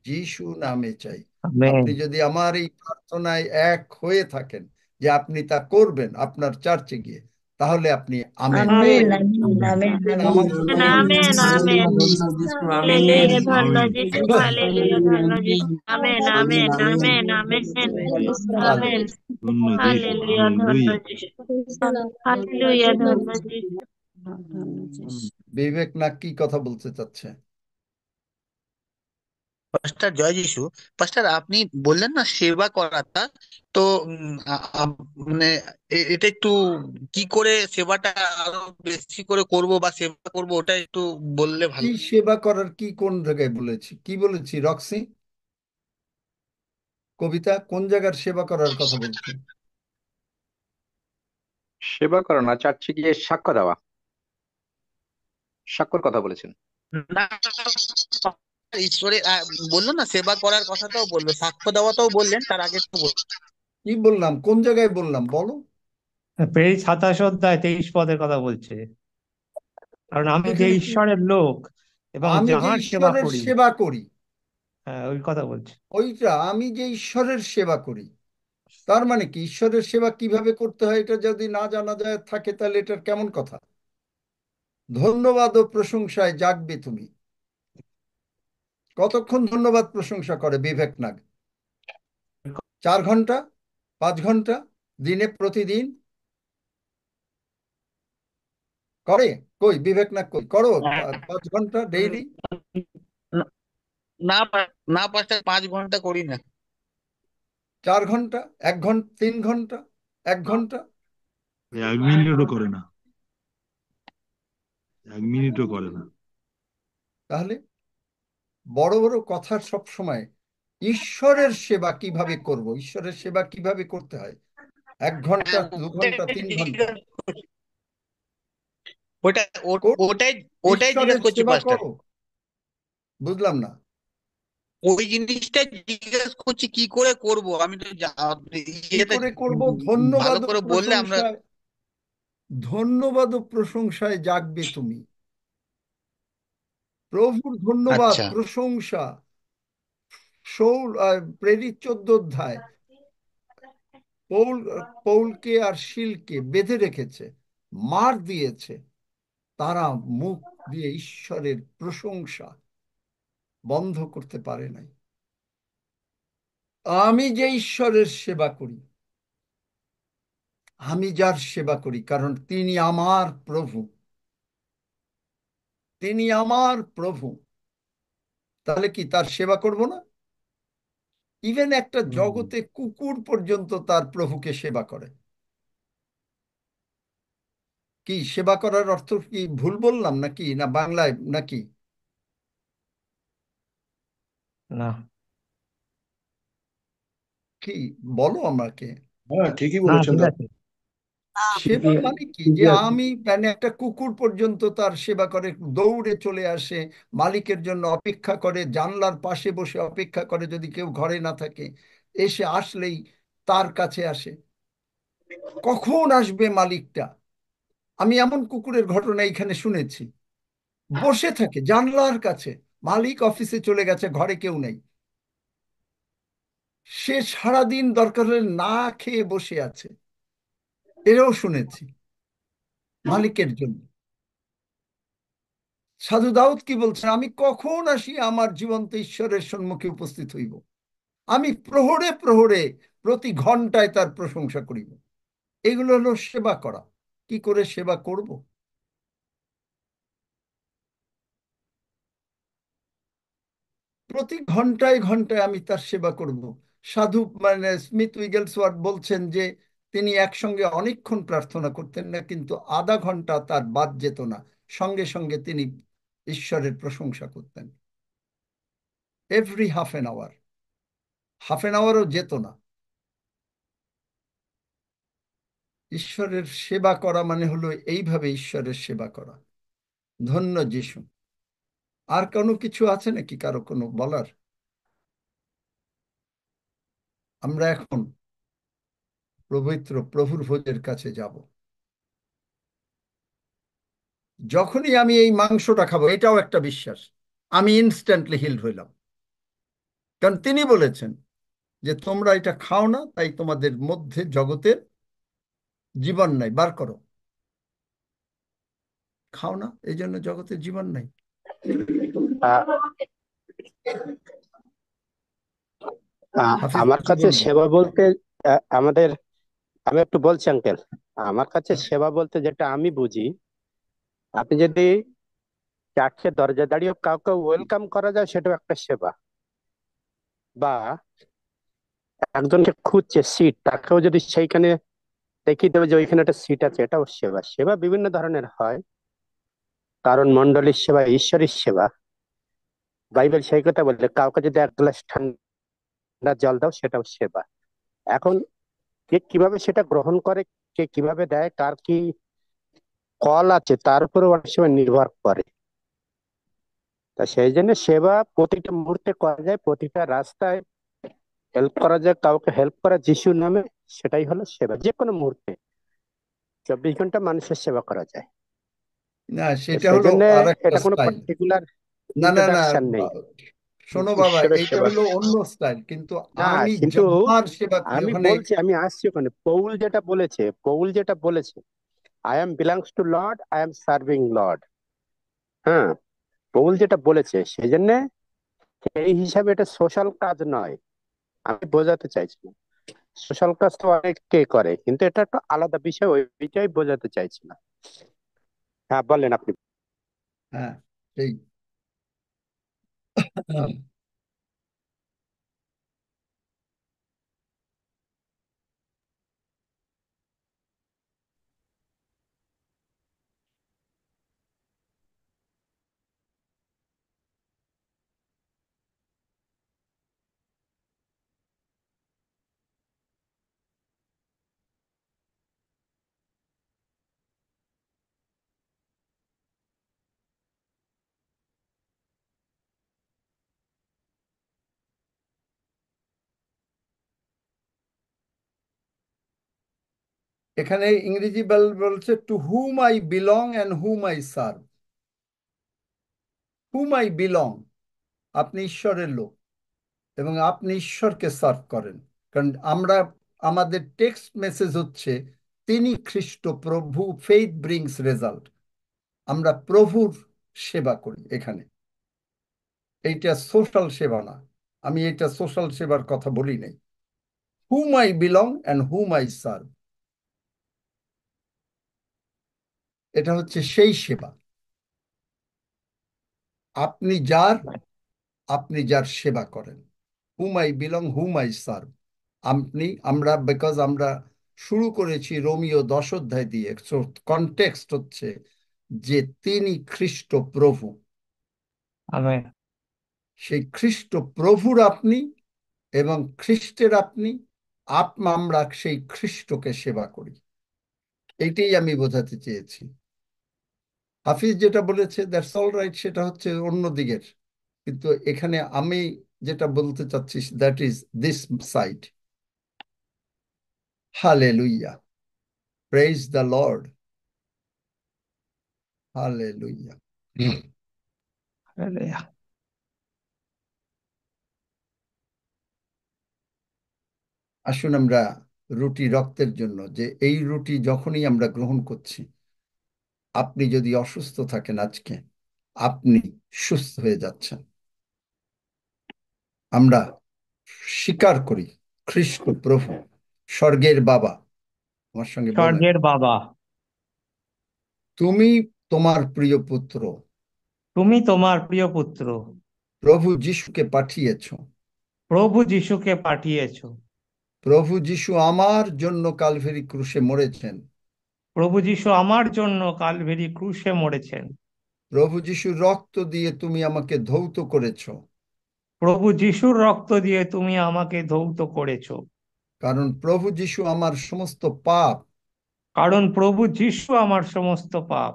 যিশু নামে চাই। আপনি যদি আমার এই প্রার্থনায় এক হয়ে থাকেন যে আপনি তা করবেন আপনার চার্চে গিয়ে, তাহলে আপনি আমেন। আমেন। আমেন আমার আমেন আমেন হালেলুয়া ধন্য যিশু হালেলুয়া ধন্য যিশু amen amen amen amen amen hallelujah ধন্য যিশু হালেলুয়া ধন্য যিশু বিবেক না কি কথা বলতে চাচ্ছে? পাস্টার জয় যিশু। পাস্টার আপনি বললেন না সেবা করাটা, তো মানে এটা একটু কি করে সেবাটা আরো বেশি করে করব বা সেবা করব ওটা একটু বললে কি ভালো। সেবা করার কি কোন জায়গায় বলেছি, কি বলেছি রক্সি? কবিতা কোন জায়গার সেবা করার কথা বলছে? সেবা করো না, চার্চে গিয়ে সাক্ষ্য দেওয়া, সাক্ষ্যর কথা বলেছেন। না, ঈশ্বরের বললো না সেবা করার কথাটাও বললো, সাক্ষ্য দেওয়াটাও বললেন, তার আগে তো কি বললাম, কোন জায়গায় বললাম বলো? পেজ 27 অধ্যায় 23 পদের কথা বলছে। কারণ আমি যে এখানে কি ঈশ্বরের লোক এবং আমি যে যাহার সেবা ঈশ্বরের করি, সেবা করি, হ্যাঁ ওই কথা বলছে। ওইটা আমি যে ঈশ্বরের সেবা করি, তার মানে কি ঈশ্বরের সেবা কিভাবে করতে হয় এটা যদি না জানা যায় থাকে তাহলে এটার কেমন কথা? ধন্যবাদ ও প্রশংসায় জাগবে তুমি। কতক্ষণ ধন্যবাদ প্রশংসা করে বিবেক নাগ? 4 ঘন্টা, 5 ঘন্টা দিনে প্রতিদিন করে? কই বিবেক নাগ কই করো? 5 ঘন্টা ডেইলি? না না না পাস্টার, 5 ঘন্টা করি না। 4 ঘন্টা? 1 ঘন্টা? 3 ঘন্টা? 1 ঘন্টা? 1 মিনিটও করে না, 1 মিনিটও করে না। তাহলে বড় বড় কথা সব সময় ঈশ্বরের সেবা কিভাবে করব, ঈশ্বরের সেবা কিভাবে করতে হয়, 1 ঘন্টা, হ্যাঁ, 2 ঘন্টা, 3 ঘন্টা ওটা করো। ওটাই ওটাই জিজ্ঞেস ঈশ্বরের করছি সেবা পাস্টার। করো। বুঝলাম না। ওই জিনিসটা জিজ্ঞেস করছি কি করে করব, আমি তো কি ইয়েটা করে করব? ভালো ধন্যবাদ ও করে বললে আমরা। প্রশংসায়, ধন্যবাদ ও প্রশংসায় জাগবে তুমি। প্রভুর ধন্যবাদ আচ্ছা প্রশংসা। শৌল প্রেরিত 14 অধ্যায় পৌল পৌলকে আর শিলকে বেঁধে রেখেছে, মার দিয়েছে, তারা মুখ দিয়ে ঈশ্বরের প্রশংসা বন্ধ করতে পারে নাই। আমি যে ঈশ্বরের সেবা করি, আমি যার সেবা করি, কারণ তিনি আমার প্রভু, তিনি আমার প্রভু, তাহলে কি তার সেবা করব না? ইভেন একটা জগতে কুকুর পর্যন্ত তার প্রভুকে সেবা করে। কি সেবা করার অর্থ কি ভুল বললাম নাকি, না বাংলায় নাকি? না, কি বলো আমাকে। হ্যাঁ ঠিকই না বলেছেন ঠিক দাদা। আছে। সেবা মানে কি যে আমি মানে একটা কুকুর পর্যন্ত তার সেবা করে, দৌড়ে চলে আসে, মালিকের জন্য অপেক্ষা করে, জানলার পাশে বসে অপেক্ষা করে যদি কেউ ঘরে না থাকে, এসে আসলেই তার কাছে আসে, কখন আসবে মালিকটা। আমি এমন কুকুরের ঘটনা এখানে শুনেছি, বসে থাকে জানলার কাছে, মালিক অফিসে চলে গেছে, ঘরে কেউ নেই, সে সারাদিন দরকার হলে না খেয়ে বসে আছে, এরও শুনেছি মালিকের জন্য। সাধু দাউদ কি বলছেন, আমি কখন আসি আমার জীবন্ত ঈশ্বরের সম্মুখে উপস্থিত হইব, আমি প্রহরে প্রহরে প্রতি ঘন্টায় তার প্রশংসা করিব। এগুলো হলো সেবা করা। কি করে সেবা করব? প্রতি ঘন্টায় ঘন্টায় আমি তার সেবা করব। সাধু মানে স্মিথ উইগেলসওয়ার্থ বলছেন যে তিনি একসঙ্গে অনেকক্ষণ প্রার্থনা করতেন না, কিন্তু আধা ঘন্টা তার বাদ যেত না, সঙ্গে সঙ্গে তিনি ঈশ্বরের প্রশংসা করতেন। এভরি হাফ এন আওয়ারও যেত না। ঈশ্বরের সেবা করা মানে হলো এইভাবে ঈশ্বরের সেবা করা। ধন্য যিশু। আর কোনো কিছু আছে নাকি কারো কোনো বলার? আমরা এখন পবিত্র প্রভুর ভোজের কাছে যাব। যখনই আমি এই মাংসটা খাবো, এটাও একটা বিশ্বাস, আমি ইনস্ট্যান্টলি হিলড হইলাম। কারণ তিনি বলেছেন যে তোমরা এটা খাও না, তাই তোমাদের মধ্যে জগতের জীবন নাই, বার করো। খাও না, এই জন্য জগতে জীবন নাই। আহ, হাফিজ আমার কিছু কাছে বলবেন? সেবা বলতে আমাদের, আমি একটু বলছি আঙ্কেল। আমার কাছে সেবা বলতে যেটা আমি বুঝি, আপনি যদি চার্চে দরজা দাঁড়িয়ে কাউকে ওয়েলকাম করা যায়, সেটাও একটা সেবা। বা একজনকে খুঁজছে সিট, তাকেও যদি সেইখানে দেখিয়ে দেবে যে ওইখানে একটা সিট আছে, এটাও সেবা। সেবা বিভিন্ন ধরনের হয়, কারণ মন্ডলীর সেবা ঈশ্বরের সেবা। বাইবেল সেই কথা বলে, কাউকে যদি এক গ্লাস ঠান্ডা জল দাও, সেটাও সেবা। এখন কে কিভাবে সেটা গ্রহণ করে, কে কিভাবে দেয়, কার কি কল আছে, তার উপরে অনেক সময় নির্ভর করে। তা সেই জন্য সেবা প্রতিটা মুহূর্তে করা যায়, প্রতিটা রাস্তায় হেল্প করা যায়, কাউকে হেল্প করা যিশুর নামে, সেটাই হলো সেবা। যে কোনো মুহূর্তে 24 ঘন্টা মানুষের সেবা করা যায়। না, তো সেটা সেই হলো জন্য আর একটা এটা কোনো স্টাইল। পার্টিকুলার না না না, ইন্ট্রোডাকশন নেই। শোনো বাবা, ঈশ্বরের এইটা সেবা হলো অন্য স্টাইল, কিন্তু না, আমি কিন্তু যার সেবা করি আমি ওখানে। বলছি, আমি আসছি ওখানে। পৌল যেটা বলেছে, I am belongs to Lord, I am serving Lord. হ্যাঁ, পৌল যেটা বলেছে, সেই জন্য এই হিসাবে এটা সোশ্যাল কাজ নয়। আমি বোঝাতে চাইছি না, সোশ্যাল কাজ তো অনেকে করে, কিন্তু এটা একটা আলাদা বিষয়, ওইটাই বোঝাতে চাইছি না। হ্যাঁ, বলেন আপনি। হ্যাঁ, ঠিক। এখানে ইংরেজি বলছে to whom I belong and hmm I serve. Whom I belong, আপনি ঈশ্বরের লোক এবং আপনি ঈশ্বরকে সার্ভ করেন। কারণ আমাদের টেক্সট মেসেজ হচ্ছে তিনি খ্রিস্ট প্রভু, ফেইথ ব্রিংস রেজাল্ট। আমরা প্রভুর সেবা করি এখানে। এইটা সোশ্যাল সেবা না, আমি এটা সোশ্যাল সেবার কথা বলি নাই। Hmm I belong and hmm I serve, এটা হচ্ছে সেই সেবা। আপনি যার আপনি যার সেবা করেন, hmm I belong hmm I serve. Because আমরা শুরু করেছি রোমিও 10 অধ্যায় দিয়ে, কনটেক্সট হচ্ছে যে তিনি খ্রিস্ট প্রভু। আমেন। সেই খ্রিস্ট প্রভুর আপনি এবং খ্রিস্টের আপনি, আমরা সেই খ্রিস্টকে সেবা করি। এইটাই আমি বোঝাতে চেয়েছি। হাফিজ যেটা বলেছে দ্যাটস অল রাইট, সেটা হচ্ছে অন্য দিকের। কিন্তু এখানে আমি যেটা বলতে চাচ্ছি, that is this side. Hallelujah, praise the Lord, hallelujah. Hallelujah. আসুন আমরা রুটি রক্তের জন্য, যে এই রুটি যখনই আমরা গ্রহণ করছি, আপনি যদি অসুস্থ থাকেন আজকে, আপনি সুস্থ হয়ে যাচ্ছেন। আমরা স্বীকার করি খ্রিস্ট প্রভু, স্বর্গের বাবা। আমার সঙ্গে বলেন, স্বর্গের বাবা, তুমি তোমার প্রিয় পুত্র তুমি তোমার প্রিয় পুত্র প্রভু যিশুকে পাঠিয়েছ। প্রভু যিশুকে পাঠিয়েছো। প্রভু যিশু আমার জন্য কালভেরি ক্রুশে মরেছেন। প্রভু যিশু আমার জন্য কালভেরি ক্রুশে মরেছেন। প্রভু যিশুর রক্ত দিয়ে তুমি আমাকে ধৌত করেছ, প্রভু যিশুর রক্ত দিয়ে তুমি আমাকে ধৌত করেছো। কারণ প্রভু যিশু আমার সমস্ত পাপ, কারণ প্রভু যিশু আমার সমস্ত পাপ,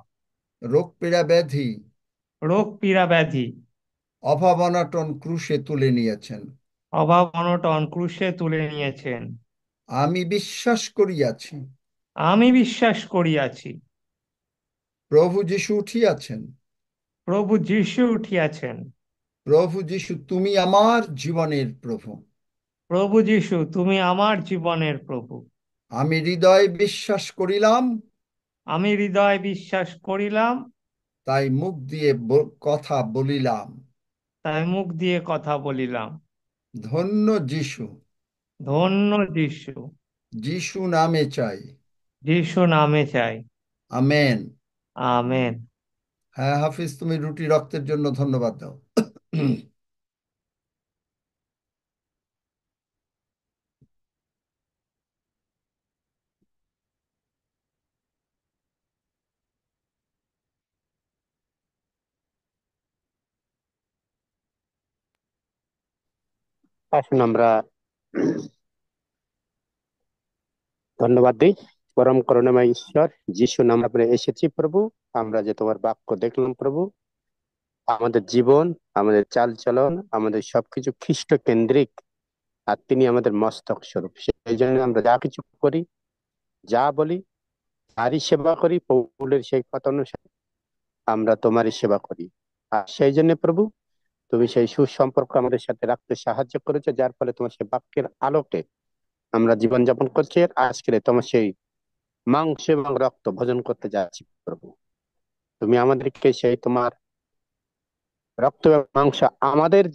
রোগ পীড়া ব্যাধি, রোগ পীড়া ব্যাধি, অভাব অনাটন ক্রুশে তুলে নিয়েছেন। অভাব অনটন ক্রুশে তুলে নিয়েছেন। আমি বিশ্বাস করিয়াছি আমি বিশ্বাস করিয়াছি প্রভু যিশু উঠিয়াছেন। প্রভু যিশু উঠিয়াছেন। প্রভু যিশু তুমি আমার জীবনের প্রভু। প্রভু যিশু তুমি আমার জীবনের প্রভু। আমি হৃদয়ে বিশ্বাস করিলাম আমি হৃদয়ে বিশ্বাস করিলাম তাই মুখ দিয়ে কথা বলিলাম। তাই মুখ দিয়ে কথা বলিলাম। ধন্য যিশু, ধন্য যিশু, যিশু নামে চাই। যিশু নামে চাই। আমেন। আমেন। হ্যাঁ হাফিজ, তুমি রুটি রক্তের জন্য ধন্যবাদ দাও। আসুন আমরা ধন্যবাদ দিই। পরম করুণাময় ঈশ্বর, যিশু নামে আমরা এসেছি প্রভু। আমরা যে তোমার বাক্য দেখলাম প্রভু, আমাদের জীবন, আমাদের চালচলন, আমাদের সবকিছু খ্রিস্ট কেন্দ্রিক। আর তিনি আমাদের মস্তক স্বরূপ। সেই জন্য আমরা যা কিছু করি, যা বলি, তারই সেবা করি। পৌলের সেই কথা অনুসারে আমরা তোমারই সেবা করি। আর সেই জন্য প্রভু, তুমি সেই সুসম্পর্ক আমাদের সাথে রাখতে সাহায্য করেছো, যার ফলে তোমার সেই বাক্যের আলোকে আমরা জীবনযাপন করছি। আর আজকে তোমার সেই মাংস এবং রক্ত ভোজন করতে যাচ্ছি প্রভু। তুমি আমাদেরকে সেই তোমার রক্ত এবং মাংস আমাদের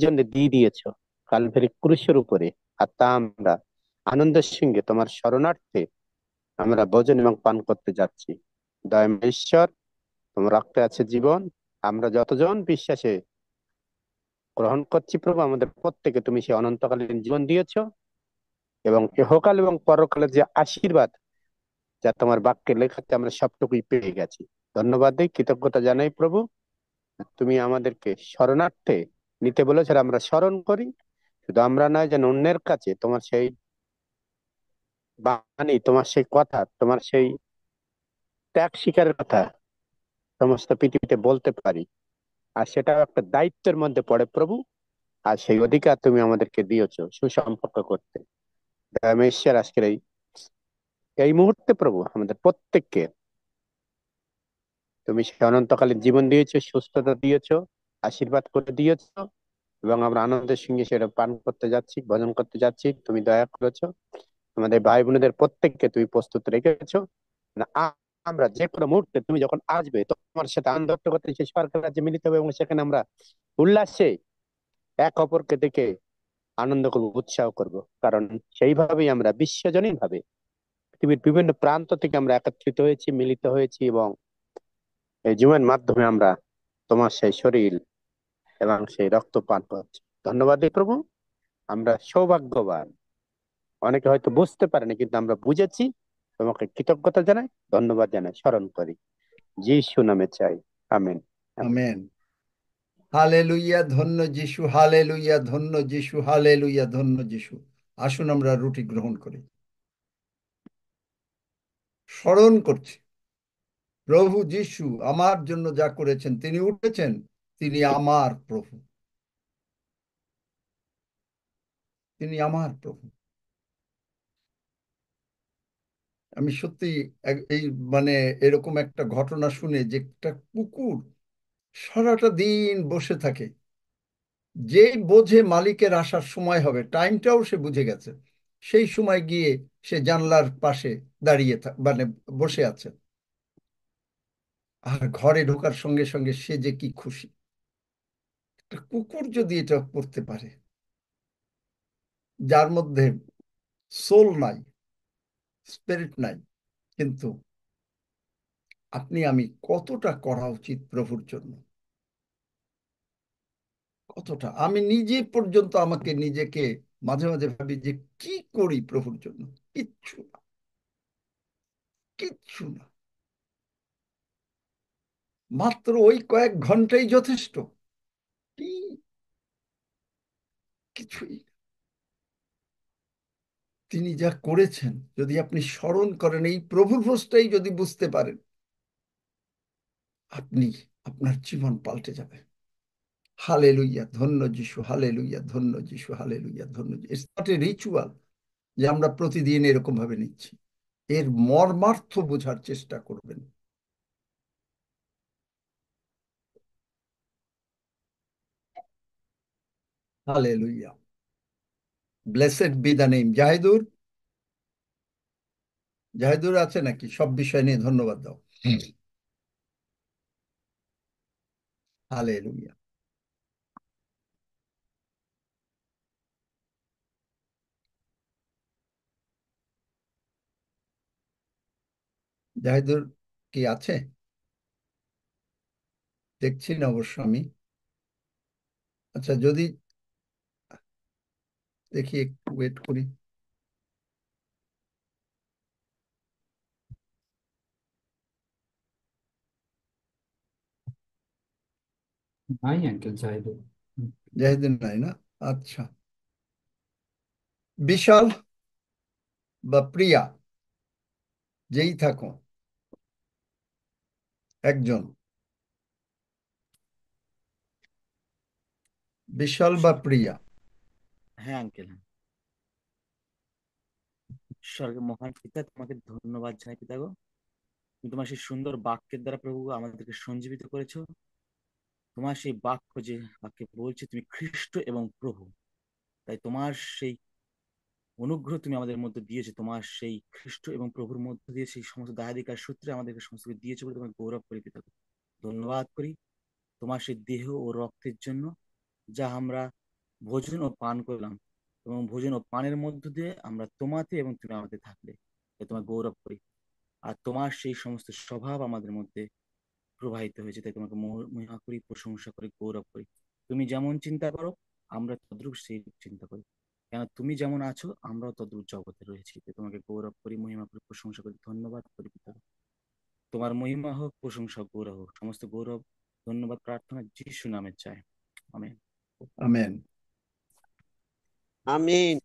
জন্য দিয়ে দিয়েছো কালভারি ক্রুশের উপরে। আর তা আমরা আনন্দের সঙ্গে তোমার শরণার্থে আমরা ভোজন এবং পান করতে যাচ্ছি। দয়াময় ঈশ্বর, তোমার রক্তে আছে জীবন। আমরা যতজন বিশ্বাসে গ্রহণ করছি প্রভু, আমাদের প্রত্যেকে তুমি সেই অনন্তকালীন জীবন দিয়েছো, এবং ইহকাল এবং পরকালের যে আশীর্বাদ যা তোমার বাক্যে লেখাতে আমরা সবটুকুই পেয়ে গেছি। ধন্যবাদ দিই, কৃতজ্ঞতা জানাই প্রভু। তুমি আমাদেরকে শরণার্থে নিতে বলেছো, আর আমরা স্মরণ করি। শুধু আমরা নয়, যেন অন্যের কাছে তোমার সেই বাণী, তোমার সেই কথা, তোমার সেই ত্যাগ স্বীকারের কথা সমস্ত পৃথিবীতে বলতে পারি। আর সেটাও একটা দায়িত্বের মধ্যে পড়ে প্রভু। আর সেই অধিকার তুমি আমাদেরকে দিয়েছো সুসম্পর্ক করতে। দয়াময় ঈশ্বর, আজকের এই এই মুহূর্তে প্রভু আমাদের প্রত্যেককে তুমি সেই অনন্তকালীন জীবন দিয়েছো, সুস্থতা দিয়েছো, আশীর্বাদ করে দিয়েছো, এবং আমরা আনন্দের সঙ্গে সেটা পান করতে যাচ্ছি, ভজন করতে যাচ্ছি। তুমি দয়া করেছো, আমাদের ভাই বোনেদের প্রত্যেককে তুমি প্রস্তুত রেখেছো। না, আমরা যে কোনো মুহূর্তে তুমি যখন আসবে, তোমার সাথে আনন্দ করতে সেই সরকার রাজ্যে মিলিত হবে, এবং সেখানে আমরা উল্লাসে এক অপরকে দেখে আনন্দ করবো, উৎসাহ করব। কারণ সেইভাবেই আমরা বিশ্বজনীন ভাবে পৃথিবীর বিভিন্ন প্রান্ত থেকে আমরা একত্রিত হয়েছি, মিলিত হয়েছি, এবং এই জীবনের মাধ্যমে আমরা তোমার সেই শরীর এবং সেই রক্ত পান করছি। ধন্যবাদ দিই প্রভু। আমরা সৌভাগ্যবান। অনেকে হয়তো বুঝতে পারেনি, কিন্তু আমরা বুঝেছি। তোমাকে কৃতজ্ঞতা জানাই, ধন্যবাদ জানাই, স্মরণ করি। যিশু নামে চাই। আমেন। আমেন। হালেলুইয়া, ধন্য যিশু, হালেলুইয়া, ধন্য যিশু, হালেলুইয়া, ধন্য যিশু। আসুন আমরা রুটি গ্রহণ করি। স্মরণ করছি প্রভু যিশু আমার জন্য যা করেছেন। তিনি উঠেছেন, তিনি আমার প্রভু, তিনি আমার প্রভু। আমি সত্যি এই মানে এরকম একটা ঘটনা শুনে, যে একটা কুকুর সারাটা দিন বসে থাকে, যেই বোঝে মালিকের আসার সময় হবে, টাইমটাও সে বুঝে গেছে, সেই সময় গিয়ে সে জানলার পাশে দাঁড়িয়ে মানে বসে আছে, আর ঘরে ঢোকার সঙ্গে সঙ্গে সে যে কি খুশি। একটা কুকুর যদি এটা করতে পারে, যার মধ্যে সোল নাই, স্পিরিট নাই, কিন্তু আপনি আমি কতটা করা উচিত প্রভুর জন্য, কতটা। আমি নিজে পর্যন্ত আমাকে নিজেকে মাঝে মাঝে ভাবি যে কি করি প্রভুর জন্য। কিচ্ছু না, কিচ্ছু না। মাত্র ওই কয়েক ঘন্টাই যথেষ্ট। কি, কিছুই না। তিনি যা করেছেন যদি আপনি স্মরণ করেন, এই প্রভুর ভোজটাই যদি বুঝতে পারেন, আপনি, আপনার জীবন পাল্টে যাবে। হালেলুইয়া, ধন্য যিশু, হালেলুইয়া, ধন্য যিশু, হালেলুইয়া, ধন্য। ইটস নট এ রিচুয়াল যে আমরা প্রতিদিন এরকম ভাবে নিচ্ছি। এর মর্মার্থ বোঝার চেষ্টা করবেন। Hallelujah, blessed be the name. Zahidur, Zahidur আছে নাকি? সব বিষয় নিয়ে ধন্যবাদ দাও। হালেলুয়া। জাহিদুর কি আছে? দেখছি না অবশ্য আমি। আচ্ছা, যদি দেখি, একটু ওয়েট করি। নাই আঙ্কেল জাহিদুল। জাহিদুর নাই না? আচ্ছা, বিশাল বা প্রিয়া যেই থাকো, একজন। বিশাল বা প্রিয়া। হ্যাঁ আঙ্কেল। স্বর্গের মহান পিতা, তোমাকে ধন্যবাদ জানাই পিতা গো। তুমি তোমার সেই সুন্দর বাক্যের দ্বারা প্রভু আমাদেরকে সঞ্জীবিত করেছো। তোমার সেই বাক্য যে বাক্যে বলছে তুমি খ্রিস্ট এবং প্রভু, তাই তোমার সেই অনুগ্রহ তুমি আমাদের মধ্যে দিয়েছো। তোমার সেই খ্রিস্ট এবং প্রভুর মধ্যে দিয়ে সেই সমস্ত দায়াধিকার সূত্রে আমাদেরকে সমস্ত কিছু দিয়েছো বলে তোমাকে গৌরব করি পিতা গো। ধন্যবাদ করি তোমার সেই দেহ ও রক্তের জন্য, যা আমরা ভোজন ও পান করলাম, এবং ভোজন ও পানের মধ্য দিয়ে আমরা তোমাতে এবং তুমি আমাদের থাকলে, তাই তোমার গৌরব করি। আর তোমার সেই সমস্ত স্বভাব আমাদের মধ্যে প্রবাহিত হয়েছে, তাই তোমাকে মহিমা করি, প্রশংসা করি, গৌরব করি। তুমি যেমন চিন্তা করো আমরা তদ্রূপ সেই চিন্তা করি, কেন তুমি যেমন আছো আমরাও তদ্রূপ জগতে রয়েছি। তাই তোমাকে গৌরব করি, মহিমা করি, প্রশংসা করি, ধন্যবাদ করি পিতা। তোমার মহিমা হোক, প্রশংসা, গৌরব হোক, সমস্ত গৌরব ধন্যবাদ প্রার্থনা যিশু নামে চাই, আমেন। আমেন। আমিন।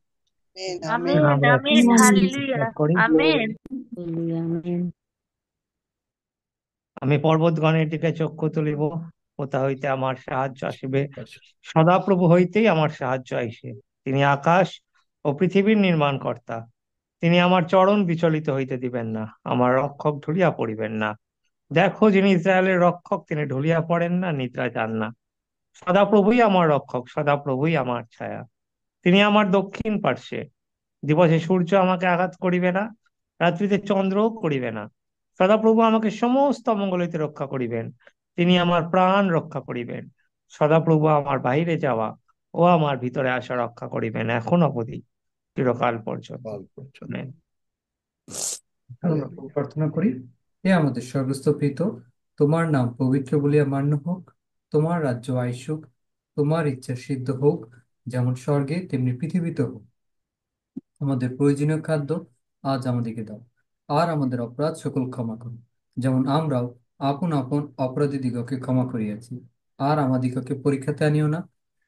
আমিন আমিন হালেলুয়া আমিন। আমি পর্বতগণের দিকে চক্ষু তুলিব, কোথা হইতে আমার সাহায্য আসিবে। সদাপ্রভু হইতেই আমার সাহায্য আইসে। তিনি আকাশ ও পৃথিবীর নির্মাণকর্তা। তিনি আমার চরণ বিচলিত হইতে দিবেন না, আমার রক্ষক ঢুলিয়া পড়িবেন না। দেখো, যিনি ইসরায়েলের রক্ষক, তিনি ঢুলিয়া পড়েন না, নিদ্রা যান না। সদাপ্রভুই আমার রক্ষক, সদাপ্রভুই আমার ছায়া। তিনি আমার দক্ষিণ পার্শ্বে। দিবসে সূর্য আমাকে আঘাত করিবে না, রাত্রিতে চন্দ্রও করিবে না। সদাপ্রভু আমাকে সমস্ত অমঙ্গল হইতে রক্ষা করিবেন। তিনি আমার প্রাণ রক্ষা করিবেন। সদাপ্রভু আমার বাইরে যাওয়া ও আমার ভিতরে আসা রক্ষা করিবেন, এখন অবধি, চিরকাল পর্যন্ত। কাল পর্যন্ত। আমেন। আমরা প্রার্থনা করি। হে আমাদের স্বর্গস্থ পিতা, তোমার নাম পবিত্র বলিয়া মান্য হোক, তোমার রাজ্য আইসুক, তোমার ইচ্ছা সিদ্ধ হোক, যেমন স্বর্গে তেমনি পৃথিবীতে হোক। আমাদের প্রয়োজনীয় খাদ্য আজ আমাদেরকে দাও, আর আমাদের অপরাধ সকল ক্ষমা করো, যেমন আমরাও আপন আপন অপরাধীদিগকে ক্ষমা করিয়াছি। আর আমাদিগকে পরীক্ষাতে আনিও না,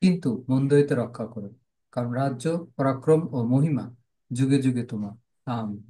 কিন্তু মন্দ হইতে রক্ষা করো, কারণ রাজ্য, পরাক্রম ও মহিমা যুগে যুগে তোমার। আমেন।